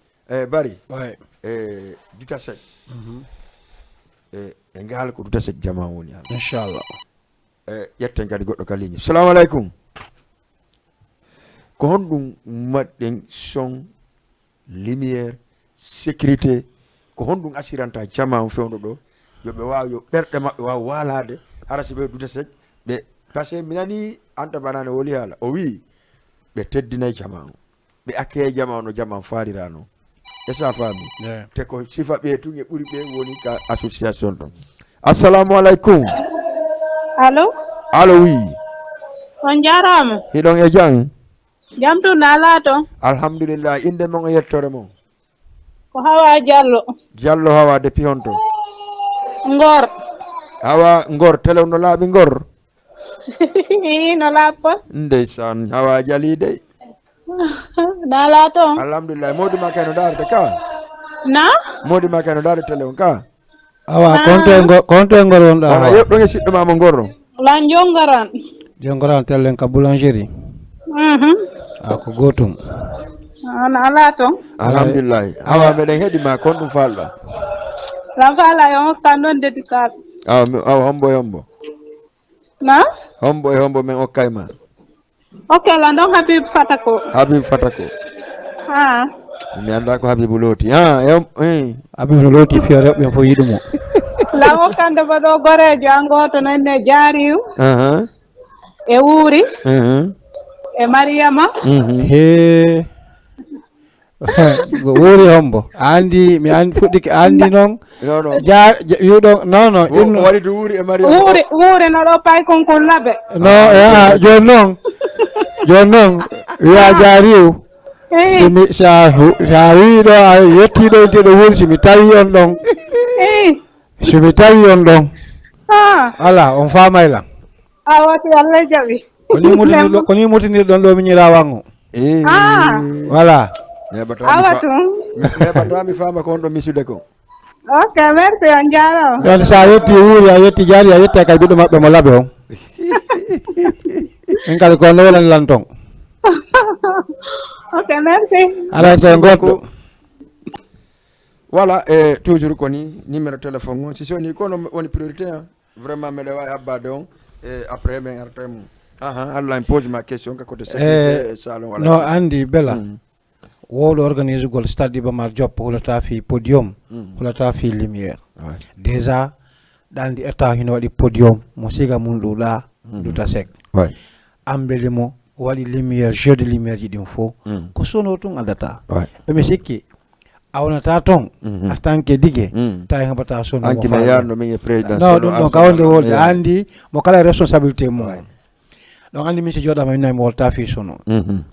bari Douta Seck e ngal ko Douta Seck Jama woni ala inchallah yetten kadi goɗɗo ka ligne salamu aleykum ko honɗum maɗɗen son lumiére sécurité ko honɗum assiranta Jama on fewno ɗo yoɓe wawa yo ɓerɗe maɓɓe wawa walade hara so ɓe Douta Seck ɓe par ce que mi nani Anta Banane woli haala o wi ɓe teddinayi Jama on ɓe akkeye Jama on no Jama on falirano e sa faami te ko sifa ɓe tun e ɓuri ɓe woni ka association ɗon assalamu aleykum allo oui on jarama hiɗon e jang jam tu nala to alhamdulillah inde mon e yettore mon ko Hawa Diallo Hawa depuis honto Ngor Hawa Ngor télé no laaɓi Ngor no laaɓpos ndeysan Hawa jali dey nala to alhamdulillah modi ma kayno darde ka na modi ma kayno darde télé on ka awa konto e Ngor wonɗa awa yoɗɗon e siɗɗo ma mo Ngor lan jongoran tellen ka boulangerie ko gotum nala to alhamdulillah Hawa meɗen heeɗi ma kon ɗum falɗa ran fala yo hokkan ɗon dédicace awa hombo na hombo men hokkay ma ok lan ɗon Habib Fatako mi anda ko Habibou looti Habib no looti fiyo rewɓe fof yiɗumo la hokkande ba ɗo gorejo an goto nenne Jariw e Wuuri e Mariama he Wuuri hombo andi mi andi fuɗɗi andi noon wiɗo non waɗi to Wuuri e Mariama Wuuri no ɗo pay konkon laɓe joni noon wiya Jariw sa wiɗo a yettiɗo inteɗo Wuuri somi tawi on ɗon ala on famayla wati Allah jaɓi ko ni mutinirɗon ɗo miñirawan o voilà neɓatami fama ko on ɗo misude ko ok merci on jarama ɗon sa yetti Wuuri a yetti Jari a yetti kay ɓiɗɗo maɓɓe mo laaɓe on en kadi ko lewlan lan ton ok merci ala koye goɗɗo voilà toujours koni numéro téléphone o si soni kono woni priorité vraiment meɗe wawi habbade on après min arta mum Allah en pose ma question ka côté sécurité salon wala no andi bela wowɗo organise gol stade Iba Mar Diop hulata fi podium hulata fi lumière déjà ɗandi état hino waɗi podium mo siga mum ɗuɗa Douta Seck ambelimo waɗi lumière jeu de lumière ji ɗin fof ko sono tun addata ɓemi sikki awnata ton en tant que digue tawi heɓata sonno anki me yarno min e président non ɗum ɗon kawonde wolde andi mo kala responsabilité mum ɗon andi min si joɗama min mi wolta fi sono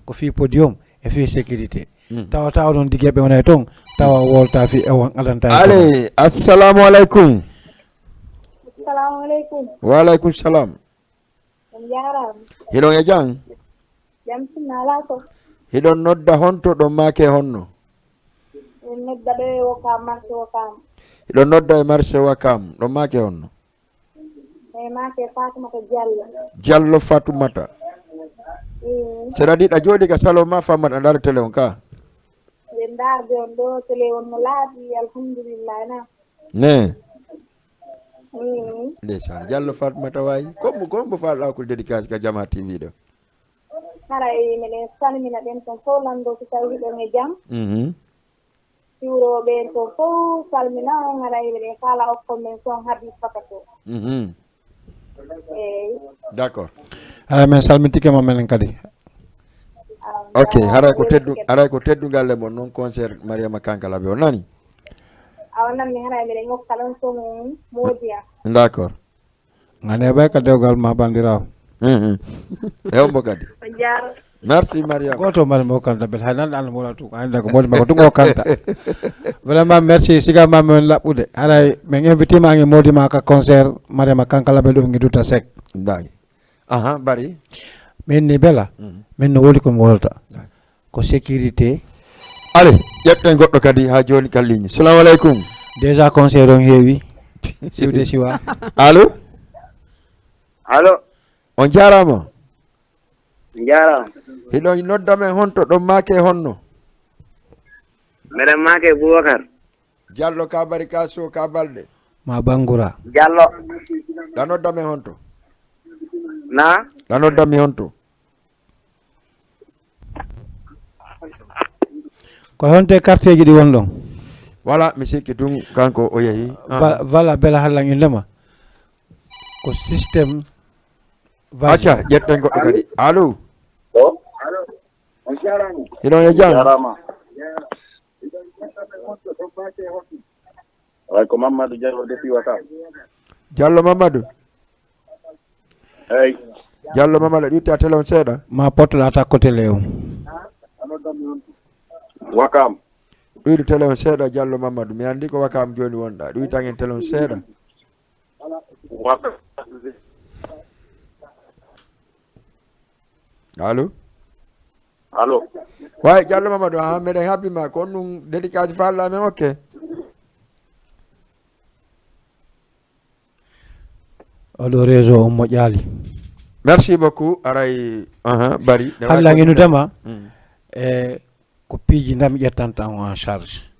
ko fi podium e fi sécurité tawata oɗon digueɓe wonay toon tawa wolta fi ewon adanta allez assalamu aleykum wa aleykum salam hiɗon e jang hiɗon nodda honto ɗon maake honno hiɗon nodda e marché Wakam ɗon maake honno e make Fatumata Diallo. Diallo Fatoumata. C'est-à-dire a jooɗi ka saloma fammat a ndara télé on ka ɓe ndarde on ɗo télé on no laaɓi alhamdulillah na ne ndeysan Diallo Fatoumata wayi kombo falɗa ko dédicace ka Jama TV ɗo hara e miɗen salmina ɓen ton fof lando so tawi ɗon e jaam siwroɓen to fof salmina on hara e miɗen kala okkon men son habi fakato eyyi d'accord ala men salmitike mo men kadi ok haray ko teddugal le mon non concert Mariama Kankala be on nani awa namni hara e miɗen ngokkalan son moodiya d'accord ngane bay ka dewgal ma bandiraw ewo kadi merci Mariam goto mari mo kanta bel hanan an mo latu anda ko modi mako tungo kanta vraiment merci siga ma men labbude haray men invité ma ngi modi ma ka concert Mariama Kankala be do ngi duta sek ndai bari men ni bela men no woli ko mo wolta ko sécurité allez yetten goddo kadi ha joni kalliñi assalamu alaikum déjà concert on heewi siwde siwa allo on jarama hiɗo noddame honto ɗon make honno meɗen make Boubacar Diallo ka bari ka so ka balɗe ma bangura Diallo ɗa noddame honto na ɗa noddami honto ko honte quartier ji ɗi won ɗon voilà mi sikki tun kanko o yeehi vala bela hallan indema ko système acca ƴetten goɗɗo kadi allo hiɗon e jam way ko Mamadou Diallo depuis Wakam Diallo Mamadou eyi Diallo Mamadou ɗitta télé on seeɗa ma pottoɗa ta côté le o Wakam ɗuyɗo télé on seeɗa Diallo Mamadou mi andi ko Wakam joni wonɗa ɗuytan en télé on seeɗa allo way Diallo Mamadou meɗen habbima ko on ɗum dédicace falla men ok oɗo réseau o moƴƴali merci beaucoup aray bari hallanginudema e ko piiji ndami ƴettanta en charge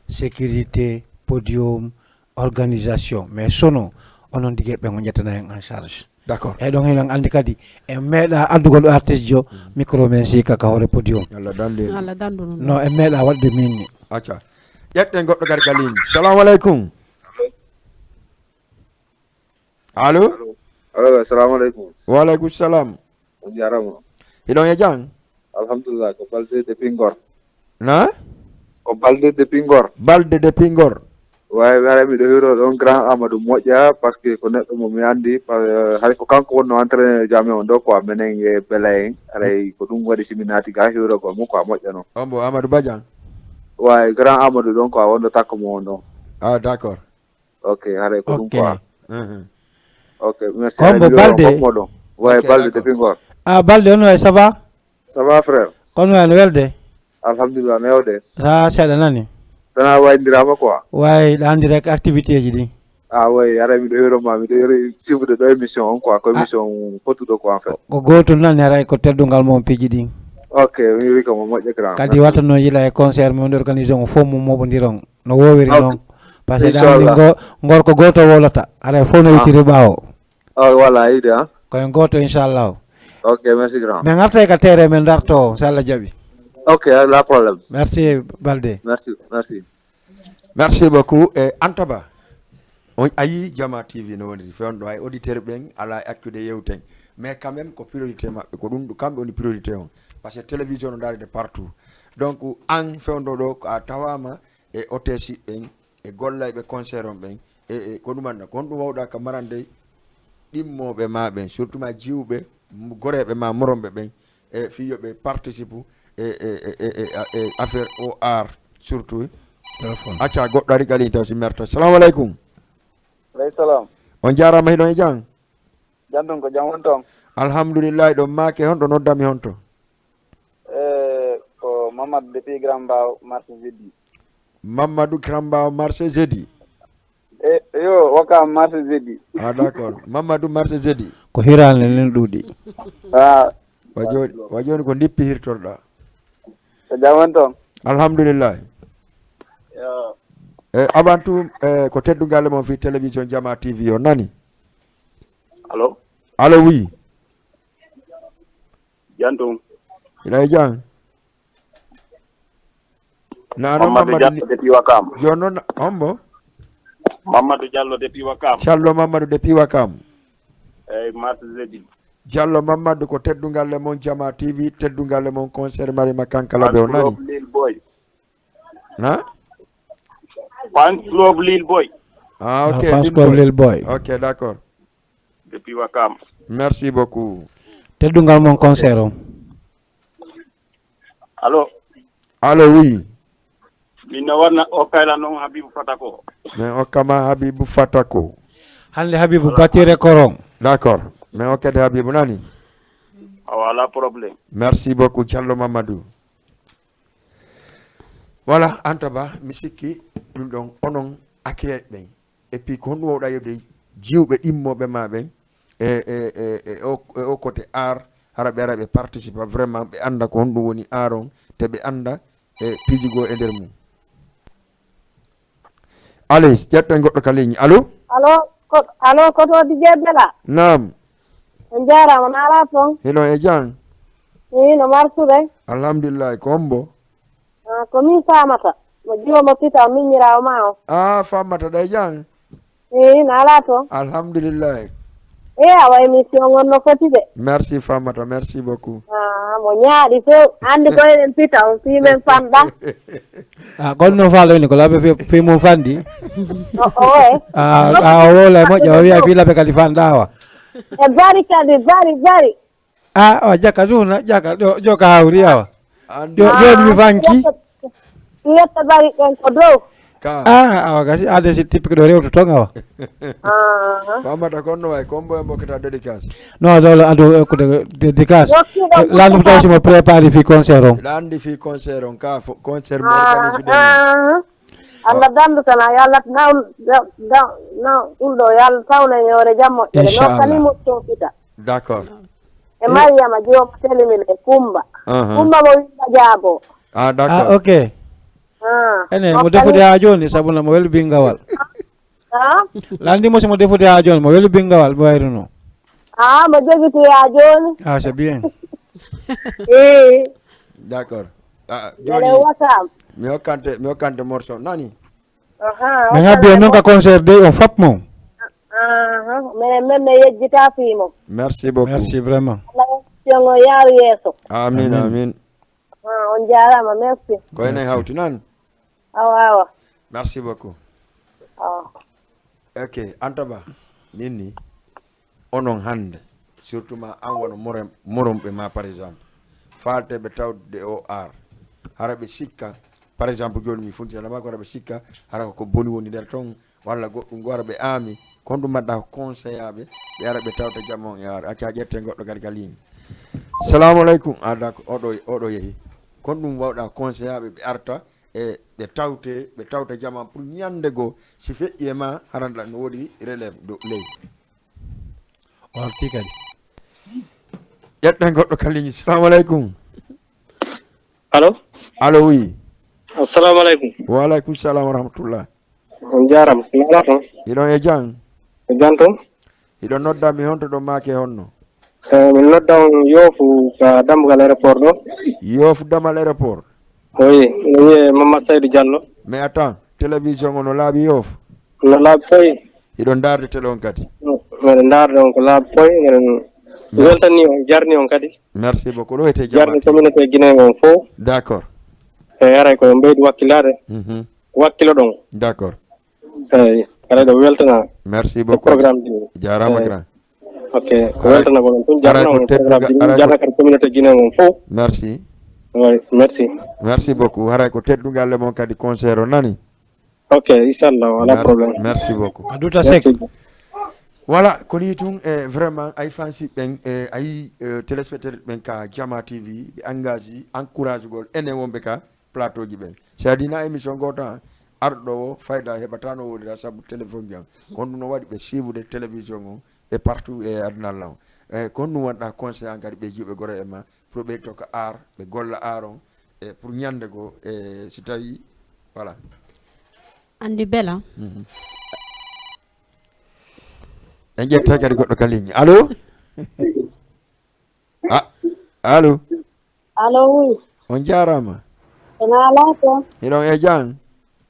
sécurité podium organisation mais sono onon tigui ɓe go ƴettana en charge d'accord e ɗon hen andi kadi e meeɗa addugol ɗo artiste jo micro men sika ka hoore podium Allah dandu non e meeɗa wadde min ni acca ƴetten goɗɗo kadi ka ligne salamu aleykum allo assalamu aleykum wa aleykum salam on jarama hiɗon e jang alhamdulillah ko balde depuis Ngor na ko balde depuis Ngor balde depuis Ngor way wara miɗo hiro ɗon grand Amadou moƴƴa par ce que ko neɗɗo mo mi andi hay ko kanko wonno entraîneur jami on ɗo quoi minen e bela en aray ko ɗum waɗi siminati ga hirogol mum ko a moƴƴa noon on bo Amadou Badian way grand Amadou ɗon quoi wonɗo takko mo on ɗon d'accord ok haray ko ɗum quoi ok merci kombo balde moɗon way balde depuis Ngor balde on way ça va frère kono way no welde alhamdulillah no yewde sa seeɗa nani sana waydirama quoi way ɗa andi rek activité ji ɗi way ara miɗo hiroma miɗo hiri suivre ɗo émission on quoi ko émission potuɗo quoi en fait ko goto nani haray ko teddugal mom piiji ɗi ok mi wi ko mo moƴƴa grand kadi wattanno yila e concert mo organisé on fof mo moɓodiron no wowiri noon par ce que ɗa andi Ngor ko goto wolata haray fof no witiri ɓawo voilà yide koyen goto inchallah ok merci grand mais garta ka terre men darto so Allah jaaɓi ok la problème merci Balde merci beaucoup e Antaba on ayi Jama TV no woni fewndo ay auditeur ɓen ala accude yewten mais quand même ko priorité mabɓe ko ɗum kamɓe woni priorité on par ce que télévision no daride partout donc an fewndo ɗo ko a tawama e OTC ɓen e gollayɓe concert on ɓen e ko ɗumanɗa ko honɗum wawɗa ka marande ɗimmoɓe ma ɓen surtout ma jiwɓe goreɓe ma moromɓe ɓen e fiyoɓe participe e affaire o art surtout acca goɗɗo ari kadi taw si merta assalamu aleykum aleykum salam on jarama hiɗon e jang jandum ko jam won toon alhamdoulillahi ɗon maake honɗo noddami honto ko Mamadou depuis Grand Mbao marché jeudi Mamadou Grand Mbao marché jeudi Yo Wakam marché jeudi. Ah d'accord. Mamadou marché jeudi. Ko hirande nen ɗuuɗi. Ah. Wajoni ko dippi hirtorɗa. Jaman ton. Alhamdulillah. Avant tout ko teddugal mon fi télévision Jama TV o nani. Allo. Allo oui. Jantum. Ila jang. Nano Mamadou Diallo depuis Wakam. Jono ombo. Mamadou Diallo depuis Wakam. Diallo Mamadou depuis Wakam. Marché jeudi. Diallo Mamadou ko teddungal le mon Jama TV, teddungal le mon concert Marima Kankala be o nani. Lil Boy. Na? Fans Club Lil Boy. Ah ok. Fans Club Lil Boy. Ok, d'accord. Depuis Wakam. Merci beaucoup. Teddungal mon concert o. Allo. Allo oui. Minna warna o kayla non Habibu Fatako. Mais o kama Habibu Fatako. Hande Habibu batire koron. D'accord. Mais o kede Habibu nani? Wala problème. Merci beaucoup Diallo Mamadou. Voilà, antaba misiki dum don onon akye ben. Et puis ko no da yode jiwbe dimmobe ma ben au côté art harabe participer vraiment be anda ko hondo woni aron te be anda pijigo e der mum. Allez, jetta goddo kaligne. Allo? Allo ko to di jebela. Naam. Njara manala to. Hello e jang. No marsude. Alhamdulillah kombo. Ko mi famata. Mo jiwo mo pita min nyirawo ma o. Ah, famata da jang. Nala to. Alhamdulillah. Awa émission ngonno foti de. Merci Famata, merci beaucoup. Mo nyaadi few andi ko en pita on fi men fanda. Gonno faalo ni ko labe fe mo fandi. Wala mo jawi fi labe kali fandawa. Bari. Jaka duna jaka joka hawriyawa. Jo mi fanki. Yetta bari en ko do. Gasi ade si typique do rewto tonga wa. Famata konno way kombo e mbokata dédicace. No do ando ko dédicace. Landum taw si mo préparer fi concert on. Landi fi concert on ka concert mo organise de. Allah dandu kana yalla na uldo yalla tawna yore jammo de no kani mo to kita. D'accord. E Mariama jiwo telimine Kumba. Kumba mo jabo. D'accord. OK. Ene mo defude ha joni sabuna mo welu bingawal. Landi mo defude ha joni mo welu bingawal bo wayruno. Mo jogiti ha joni. C'est bien. D'accord. Joni WhatsApp. Mi hokkante morceau nani? Me ngabbe non ka concert de on fop mo. Me yejjita fimo. Merci beaucoup. Merci vraiment. Jongo yaaru yeso. Amin. On jarama merci. Ko ene hawti nan? Awa. Merci beaucoup. Ok, antaba nini onon hande surtout ma an wono morombe ma par exemple falte be tawde o art harabe sikka par exemple joni mi funtina ma ko harabe sikka hara ko boni woni der ton walla goddum go harabe ami kondu madda conseillaabe be harabe tawta jamon yar acca jette goddo gargalini. Assalamu alaikum. Adako odo yehi kondum wawda conseillaabe be arta e be tawta jama pour nyande go si feƴƴi ma haranda no wodi relève do ley warti kadi yetta goddo kalini. Assalamu alaikum. Allo oui. Assalamu alaikum. Wa alaikum salam wa rahmatullah. On jaram nala ton. Idon e jang. Janton. Idon nodda mi honto do maake honno. Min nodda on yofu ka damgal aéroport do. Yofu damal aéroport. Oui, oui, Mamadou Saïdou Diallo. Mais attends, télévision on laabi yof. No laabi poy. Idon darde télé on kadi. Min darde on ko laabi poy ngenen weltani on jarni on kadi. Merci beaucoup. Do ete jarni communauté guinéen on fo. D'accord. Ara ko mbeydi wakkilade. Wakkilo don. D'accord. Kala do weltana. Merci beaucoup. Programme di. Jarama grand. OK, ko weltana ko ton jarna on programme di jarna kan communauté guinéen on fo. Merci. Oui, merci. Merci beaucoup. Haray ko teddugal le mon kadi concert nani. OK, inshallah, wala problème. Merci beaucoup. Adouta Sek. Voilà, koni tun vraiment ay fansi ben ay téléspectateur ben ka Jama TV engagé encourage gol ene wombe ka plateau ji ben. C'est-à-dire na émission gota arɗo o fayda heɓatano wodira sabu téléphone jam kono ɗum no waɗi ɓe suivre télévision o e partout e adunallah o kono ɗum wonɗa conseil en kadi ɓe jiɓe goro e ma pour ɓe tokka ar ɓe golla ar on e pour ñande go e si tawi voilà andi bela en ƴetta kadi goɗɗo ka ligne allo allo allo oui on jarama ena ala toon hiɗon e jang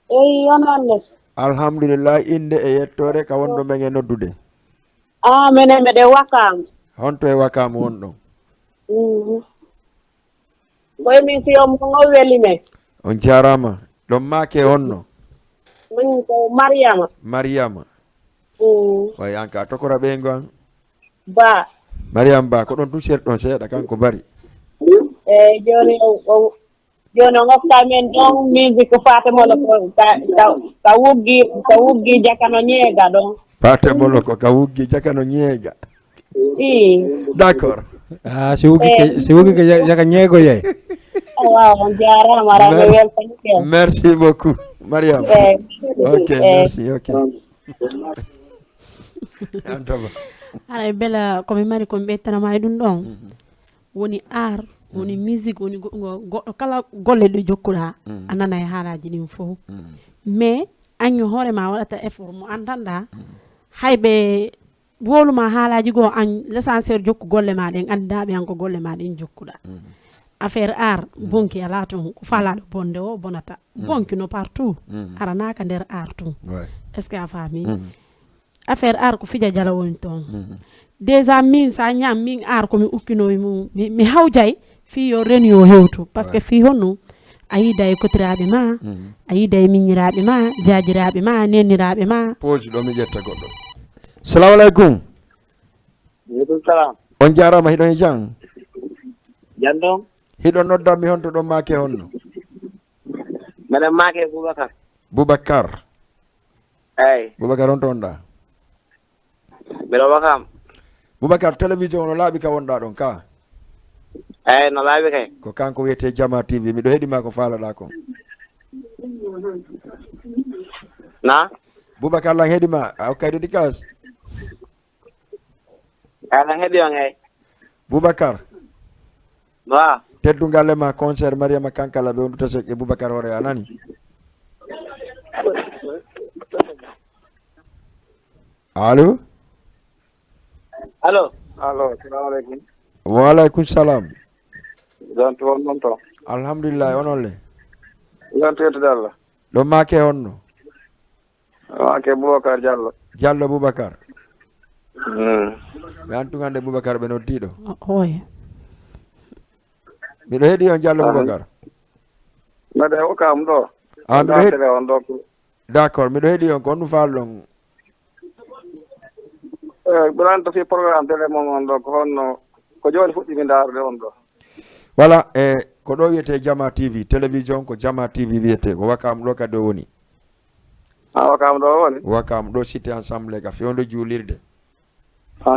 eyi yonande alhamdulillah inde e yettore ka wonɗo men e noddude minen mbeɗe Wakam honto e Wakam wonɗon koye min fiyo mo weli men on jarama ɗon maake honno min ko Mariama way an ka tokora ɓeygo an Ba Mariam Ba ko ɗon tusere ɗon seeɗa kanko bari eyi joni o gofta men ɗon musique Fatemolo ko ka wuggi jakano ñeega ɗon Fatemolo ko ka wuggi jakano ñeega d'accord si wuggi ke jaka ñeego yey waaw on jarama raɓe weltanike merci beaucoup Mariam ok merci ok antaba aɗa bela komi mari komi ɓettanama e ɗum ɗon woni art woni musique woni goɗɗo kala golle ɗo jokkuɗa a nana e haalaji ɗin fof mais año hoorema waɗata effort mo andanɗa hayɓe woluma haalaji goo an l'essentiel jokku golle maɗen andidaɓe an ko golle maɗen jokkuɗa affaire art bonki ala toon ko falaɗo bonde o bonata bonki no partout aranaka nder art tum est ce que a faami affaire art ko fija jala woni toon déjà min sa ñam min art komi ukkinoye mum mi hawjay fi yo reni yo hewtu par ce que fi honno a yida e kotiraɓe ma a yida e miñiraɓe ma jajiraɓe ma neniraɓe ma pose ɗo mi ƴetta goɗɗo salamu aleykum aleykum salam on jarama hiɗon e jang jandon hiɗon noddanmi honto ɗon maake honno mbeɗen maake Boubacar eyyi Boubacar on to wonɗa mbeɗo Wakam Boubacar télévision no laaɓi ka wonɗa ɗon ka eyyi no laaɓi kay ko kanko wiyete Jama TV miɗo heeɗima ko faalaɗa kon na Boubacar lan heeɗima a hokkay dédicace lan heeɗi on eyyi Boubacar wa teddugalle ma concert Mariama Kankala ɓe wonduta sek e Boubacar hoore a nani allo allo assalamu aleykum waaleykum salam jonto won ɗon to alhamdulillah onolle jonto yettude Allah ɗo maake honno maake Boubacar Diallo Boubacar ɓe antugande Boubacar ɓe noddiɗo oye miɗo heeɗi on Diallo Boubacar mbeɗe Wakam ɗo miɗo heeɗi on ɗo d'accord miɗo heeɗi on ko on ɗum falɗon ɓuranta fi programme télé mon on ɗo ko honno ko joni fuɗɗimi daarude on ɗo voilà ko ɗo wiyete Jama TV télévision ko Jama TV wiyete ko Wakam ɗo kadi o woni Wakam ɗo woni Wakam ɗo cité ensemble ka fewdo juulirde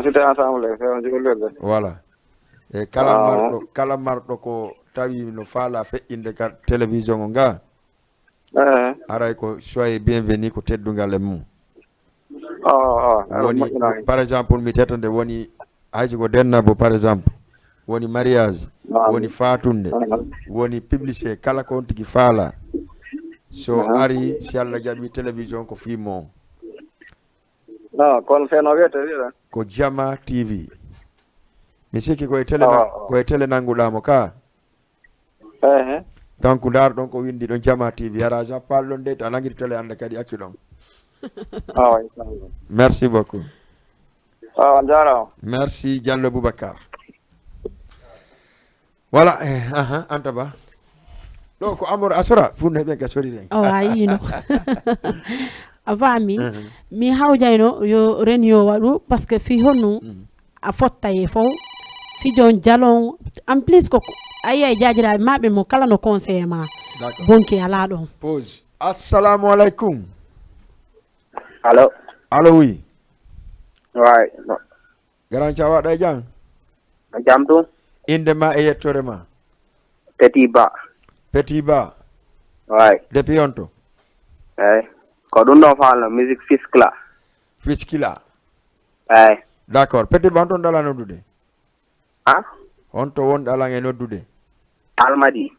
cité ensemble fewdo juulirde voilà e kala marɗo ko tawi no faala feƴƴinde ka télévision o nga aray ko soyez bienvenu ko teddugal e mum woni par exemple mi tetande woni hayso ko dennabo par exemple woni mariage woni fatunde woni publicité kala ko on tigi faala so ari si Allah jaɓi télévision ko fimo kono feno wiyete wiɗa ko Jama TV mi sikki koye télé nanguɗamo ka donc ndaar ɗon ko windi ɗon Jama TV hara sa palɗon nde to a nangiri télé ande kadi accu ɗon merci beaucoup on jarama merci Diallo Boubacar voilà Anta Ba ɗo ko Amadou Asora pour ne ɓen ka sori ɗen o ayino a faami mi hawjayno yo ren yo waɗu par ce que fi honno a fottaye fof fijon jalon en plus ko ayi jajiraɓe maɓe mo kala no conseil ma bonki ala ɗon pause assalamu aleykum allo oui way garan ca waɗa e jam jam tum inde ma e yettore ma Petit Ba way depuis on to eyi ko ɗum ɗon falno musique fiskla fiskila eyi d'accord petit ba on toon dala noddude ha on to wonɗo alan e noddude almadi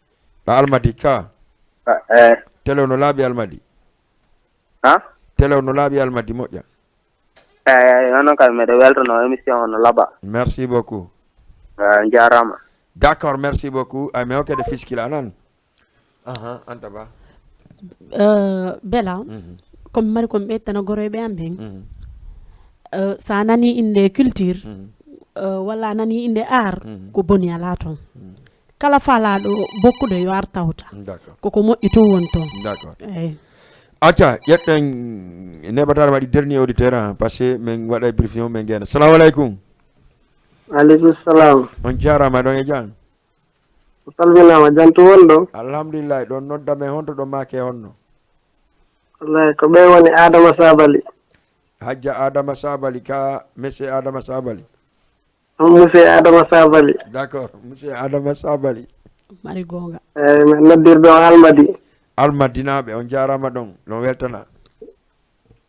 ɗo almadi ka eyi télé no laaɓi almadi ha télé no laaɓi almadi moƴƴa eyi onon kadi mbiɗa weltono émission o no laaɓa merci beaucoup jarama d'accord merci beaucoup ay mi hokkede fiskila nan anta ba Bella comme mari kom ɓettana goroyɓe am ɓen sa nani inde culture walla nani inde art ko boni ala toon kala falaɗo bokkuɗo yo ar tawta koko moƴƴi to woni toon d'accord eyyi acca ƴetten neɓatare waɗi dernier auditeur par ce que min waɗa briefing min gena salamu aleykum aleykum salam on jarama ɗon e jam salminama jantu wonɗo alhamdulillah ɗon noddame honto ɗo make honno wallahi ko ɓe woni adama sabali hajja adama sabali ka monsieur adama sabali monsieur adama sabali d'accord monsieur adama sabali mari gonga eyyi mi noddirɗo almadi almadinaɓe on jarama ɗon ɗon weltana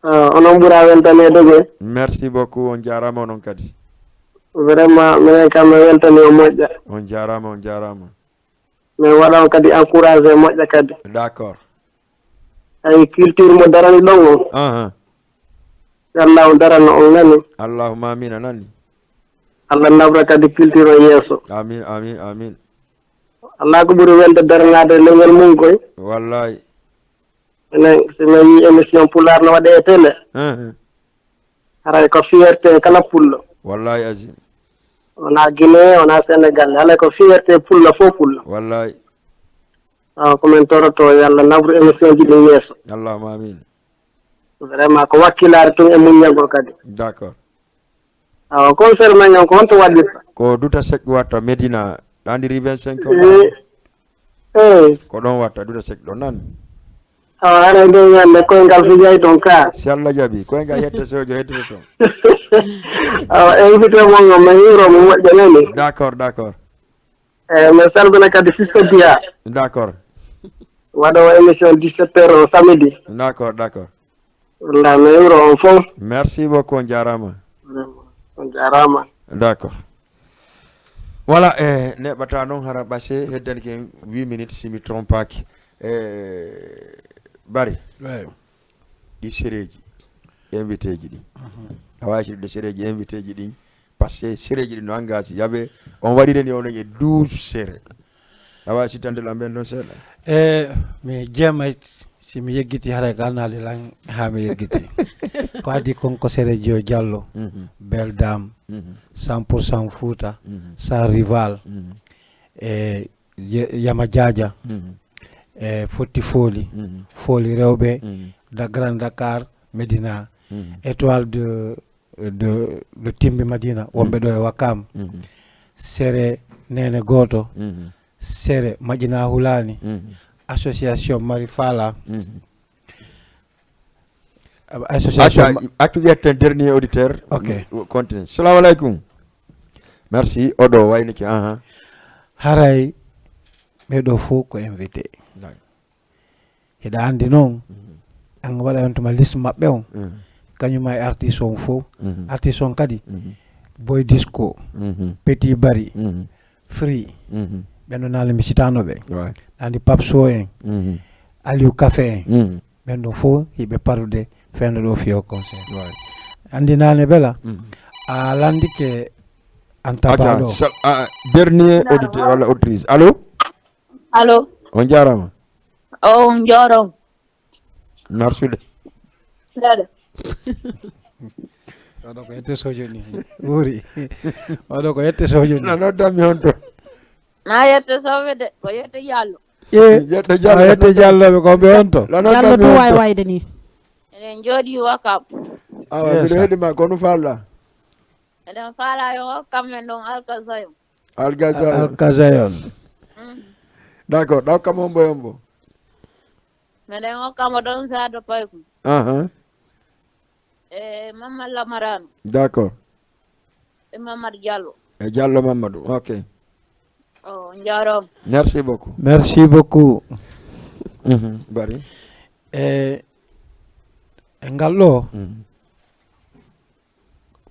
onon ɓuura weltanede ɓe merci beaucoup on jarama onon kadi vraiment minen kam mi weltani o moƴƴa on jarama min waɗan kadi encouragé moƴƴa kadi d'accord ay culture mo darani ɗon o allahu darana on nani allahuma amin a nani allah nabra kadi culture o yeeso amin amin amin allah ko ɓuuri welde daranade leñol mum koy wallahi minen somi yi émission pulaar no waɗe e télé haray ko fierté kala pullo wallahi azim wona Guinée wona Sénégal alay ko fierté pullo fof pullo wallahi komin toroto yo allah nabru émission ji ɗin yeeso allahuma amin vraiment ko wakkilare tun e muññagol kadi d'accord concert men on ko honto waɗirta ko duta sekki watta Medina ɗandiri 25 eyi ko ɗon watta duta sekki ɗo nan hara nde ñande koyngal fijay toon ka si allah jaaɓi koyngal yette sojo hettete toon invité mon o mi hiromo moƴƴa nani d'accord d'accord mi salmina kadi Sister Dia d'accord waɗowo émission 17 heures o samedi d'accord d'accord wallahi mi hiro on fof merci beaucoup on jarama on jarama d'accord voilà neɓata noon hara ɓasse heddani ken 8 minutes simi trompaki bari ɗi séréji invité ji ɗi a wawi ɗe séréji invité ji ɗin par ce que séréji ɗi no engage yaaɓe on waɗireni onon e 12 séré a wawi sittande lamben ɗon seeɗa mi jeemay simi yeggiti haray ko alnaali lan ha mi yeggiti ko adi konko séréji o Diallo belle dame 100% Fouta sans rival e Yama Diadia e Fotti Foli Foli rewɓe da Grand Dakar Medina étoile de Timbi Madina wonɓe ɗo e Wakam sere Nene Goto sere Madina Hulani association Mari Fala association actu dernier auditeur ok continue salamu aleykum merci oɗo wayniki haray ɓeɗo fof ko invité hiɗa andi noon an waɗa on tuma liste maɓɓe on kañuma e artiste on fof artiste on kadi Boy Disco Petit Bari Free ɓenɗo naale mi sitanoɓe andi Papso en Aliou Café en ɓenɗo fof hiɓe parude fende ɗo fiyo concert andi nane Bella a landike an tabaɗo dernier auditeur walla auditrice allo on jarama on jorom narsude dede oɗo ko yette sojoni ɓuuri oɗo ko yette sojoni noddami on to na yette sowe de ko yette Diallo yette Dialloɓe ko ɓe on to Diallo to wawi wayde ni eɗen jooɗi Wakam awa mbiɗo heeɗima ko no falɗa eɗen faala yo hokkam men ɗon alkasayon alkasayon d'accord ɗaw kam hombo yombo meɗen hokkamo ɗon Sada Paykou e Mamadou Lamarano d'accord e Mamadou Diallo e Diallo Mamadou ok jarom merci beaucoup merci beaucoup Bari ngallo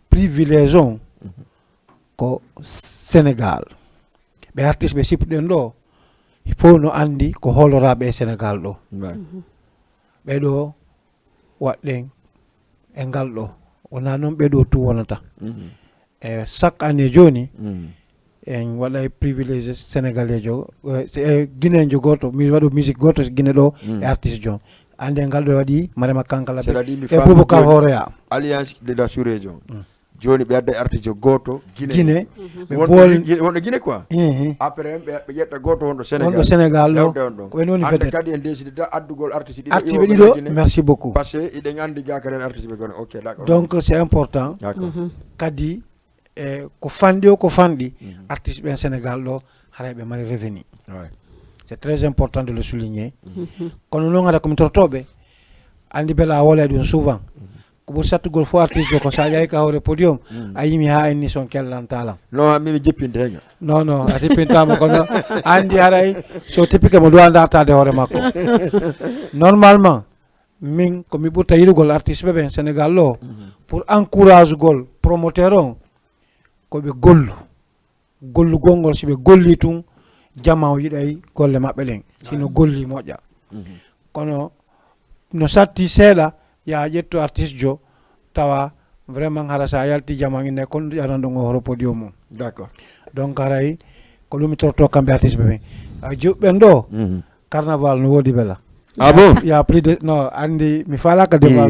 privilège on ko Sénégal be artiste be sipden do il faut no andi ko holorabe Sénégal do be do wadden e ngaldo wona non be do tu wonata e chaque année joni en wala privilège sénégalais jo guinéen jo goto mi wado musique goto guiné do e artiste jon ande ngaldo wadi marema kankala e Boubacar Horea alliance de la sous-région joni be adda artiste goto Guinée be bol wonde Guinée quoi après be yetta goto wondo Sénégal no ko ben woni fete kadi en décide da addugol artiste dido merci beaucoup parce que ide ngandi gakalen artiste be gon OK d'accord donc c'est important kadi ko fandi o ko fandi artiste ben Sénégal do haraybe mari revenu c'est très important de le souligner kono no ngada ko mi tortobe andi bela wala dun souvent ko bo satugol fo artiste ko sa jay ka hore podium ayimi ha en son kellan talam no mi jeppinde hega non ati pintama kono andi haray so typique mo do anda tade hore makko normalement min ko mi butta yirugol artiste be ben Sénégal lo pour encourage gol promoteur on ko be gollu gongol sibe golli tun jama o yiday golle mabbe len sino golli moja kono no satti sela ya jetto artiste jo tawa vraiment harasa yalti jama ngi ne kon yarando ngo horo podium d'accord donc haray ko lumi torto kambe artiste be a jubben do carnaval no wodi bela ah bon il y a plus de non andi mi fala ka débat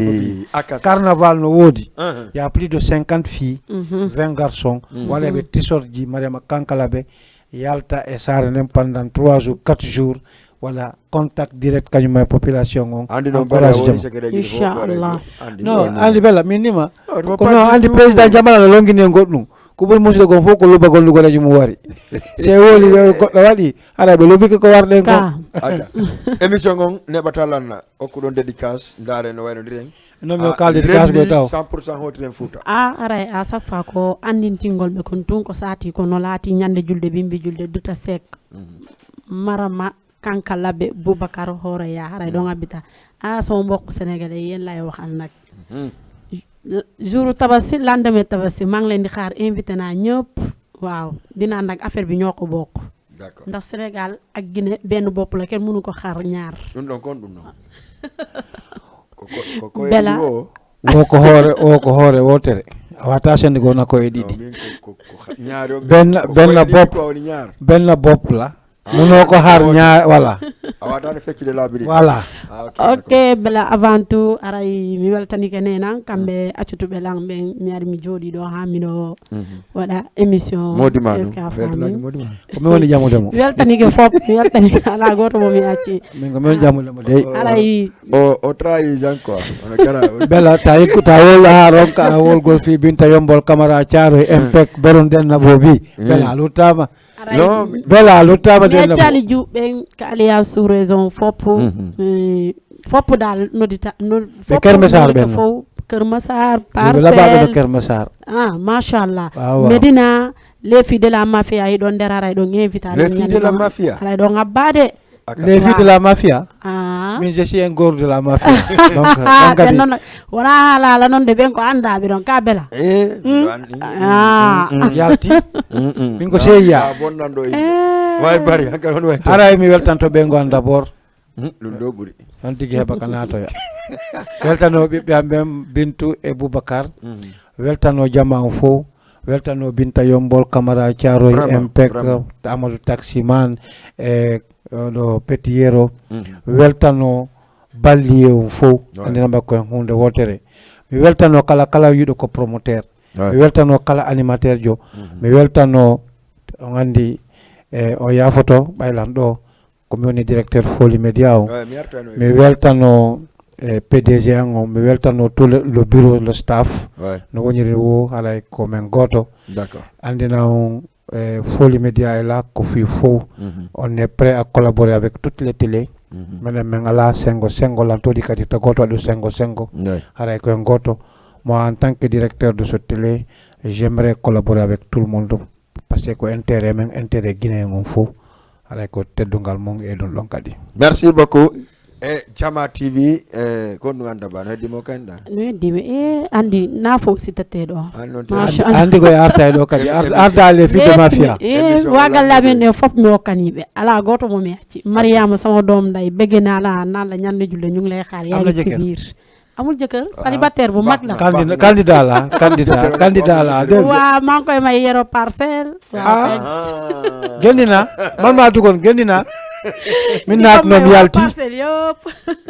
carnaval no wodi il y a plus de 50 filles 20 garçons wala be t-shirt ji Mariama Kankala be yalta e sare nem pendant 3 jours 4 jours wala contact direct kanyuma population on andi no bara woni inchallah no andi bella minima ko no andi président Jamala no longi ne goddum ko bol musude gon fo ko loba gon lugoraji mu wari se woli goddo wadi ala be lobi ko warde ko émission gon nebata lan o ko don dédicace ndare no wayno diren non mi kal dédicace go taw 100% hotiren Fouta aray a chaque fois ko andintingol be kon tun ko sati ko no lati nyande julde bimbi julde duta sek marama Kankala be Boubacar Horea haray do ngabita so mbokk sénégalais yeen lay waxal nak jour tabassi lendemain tabassi mang leen di xaar invité na ñepp waaw dina nak affaire bi ñoko bokk d'accord ndax Sénégal ak Guinée benn bopp la kenn mënu ko xaar ñaar dun don kon dun ko bela ko hore wotere awata sende go na ko e didi benn bopp la mëno ko xaar ñaar voilà awata fekki de la biri voilà ok bela avant tout aray mi weltani ke nena kambe accutu be lang be mi ari mi jodi do ha mi no wada émission Modimano ko mi woni jamu demo weltani ke fop weltani ala goto mo mi acci min ko mi jamu demo de aray o trahi janko on kara bela tay ko tawol ha ronka wol gol fi binta yombol camara tiaro impec beron den na bobi bela lutama no bela lutama den na jali jubbe ka aliya sous raison fop fop dal nodita no fop Kermessar ben Kermessar Parcelles Kermessar machallah Medina les filles de la mafia yi don derara do invita les filles de la mafia ala do ngabade les filles de la mafia mais je suis un gors de la mafia donc non wala la non de ben ko anda bi don ka bela yalti min ko seya bonnando way bari hanka on way ara mi weltanto be ngon d'abord dum do buri on tigi heba kanato ya weltano bibbe ambe Bintu e Boubacar weltano jama fo weltano Binta Yombol Camara Thiaro Impec Amadou Taximan e do Petiero weltano balliye fo andina mbako hunde wotere mi weltano kala yido ko promoteur mi weltano kala animateur jo mi weltano ngandi o yafoto baylan do ko mi woni directeur Foli Media o mi weltano PDG ango mi weltano tout le bureau le staff no woniri wo ala ko men goto d'accord andina on Foli Media est là ko fi fo on est prêt à collaborer avec toutes les télé men ala sengo lantodi kati to goto do sengo ala ko goto moi en tant que directeur de cette télé j'aimerais collaborer avec tout le monde parce que intérêt guinéen on fo ala ko teddungal mon e don lonkadi merci beaucoup e Jama TV ko no anda ba no dimo kanda no dimi andi na fo sitate do andi ko arta do kadi arda le fi de mafia wagal la men fop mi okanibe ala goto mo metti Mariama sama dom nday begena la nan la ñan julle ñu ngi lay xaar yaa ngi ci biir amul jëkkër célibataire bu mag la candidat la wa maa ngi koy may yero parcelle gendina man ma dugon gendina min naat non yalti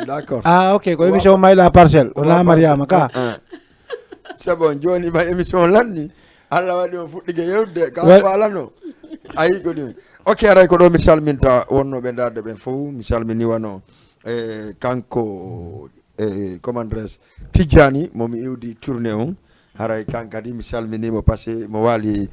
d'accord ok ko émission may la parcelle ona Mariama ka c'est bon joni ma émission lanni alla wadi on fuddige yewde ka falano ayi ko ni ok ray ko do mi salminta wonno be darde ben fo mi salmini wano kanko commandress Tidjani momi iwdi tourné on haray kankadi mi salmini mo passé mo wali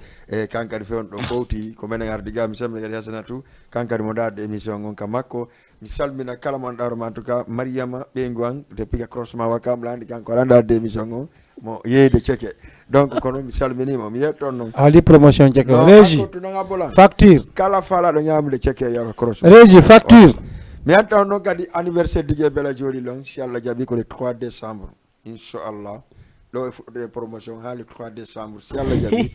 kankadi fe on do bowti ko men ardi ga mi salmini gadi hasanatu kankadi mo darde émission on ka makko mi salmina kala mon darma en tout cas Mariama Benguang depuis que crossement wakam landi kanko landa de émission on mo yeyde ceke donc kono mi salmini mo mi yetton non ali promotion ceke régie facture kala fala do nyamde ceke ya cross régie facture mi anta no kadi anniversaire DJ Bella Joli long si Allah jabi ko le 3 décembre inchallah do de promotion ha le 3 décembre si Allah jabi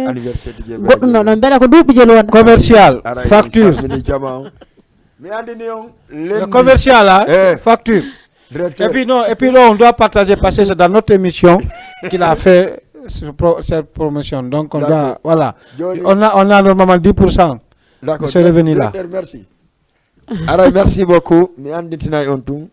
anniversaire DJ Bella goddo non bela ko duubi jelo wad commercial facture mi andi ni on le commercial facture et puis là on doit partager parce que c'est dans notre émission qu'il a fait cette promotion donc on doit voilà on a normalement 10% d'accord ce revenu là merci ara merci beaucoup mi anditina on tum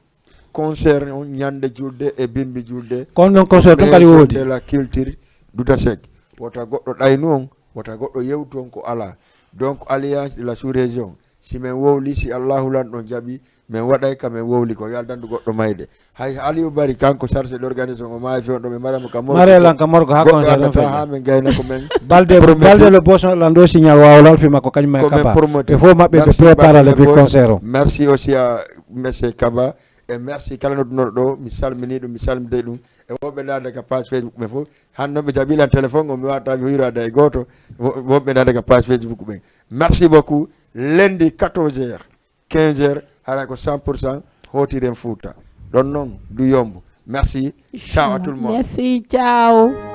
concert on nyande julde e bimbi julde kon non concert to kali wodi de la culture duta sek wota goddo daynu on wota goddo yewtu on ko ala donc alliance de la sous-région si men wowli si Allahu lan don jabi men waday kam men wowli ko yaldandu goddo mayde hay Aliou Bari kanko chargé d'organisation o ma fi on do me maram kam Marelan kam morgo ha concert don fa ha men gayna ko men balde le boson lando signal wawlal fi makko kanyma kaba il faut mabbe de préparer le concert merci aussi à monsieur Kaba et merci kala no do mi salmini dum mi salmide dum e wobbe dade ka page Facebook me fo hanno be jabila téléphone o mi wata mi hirade e goto wobbe dade ka page Facebook ben merci beaucoup lundi 14h 15h hara ko 100% hotiren Fouta don non du yomb merci ciao à tout le monde merci ciao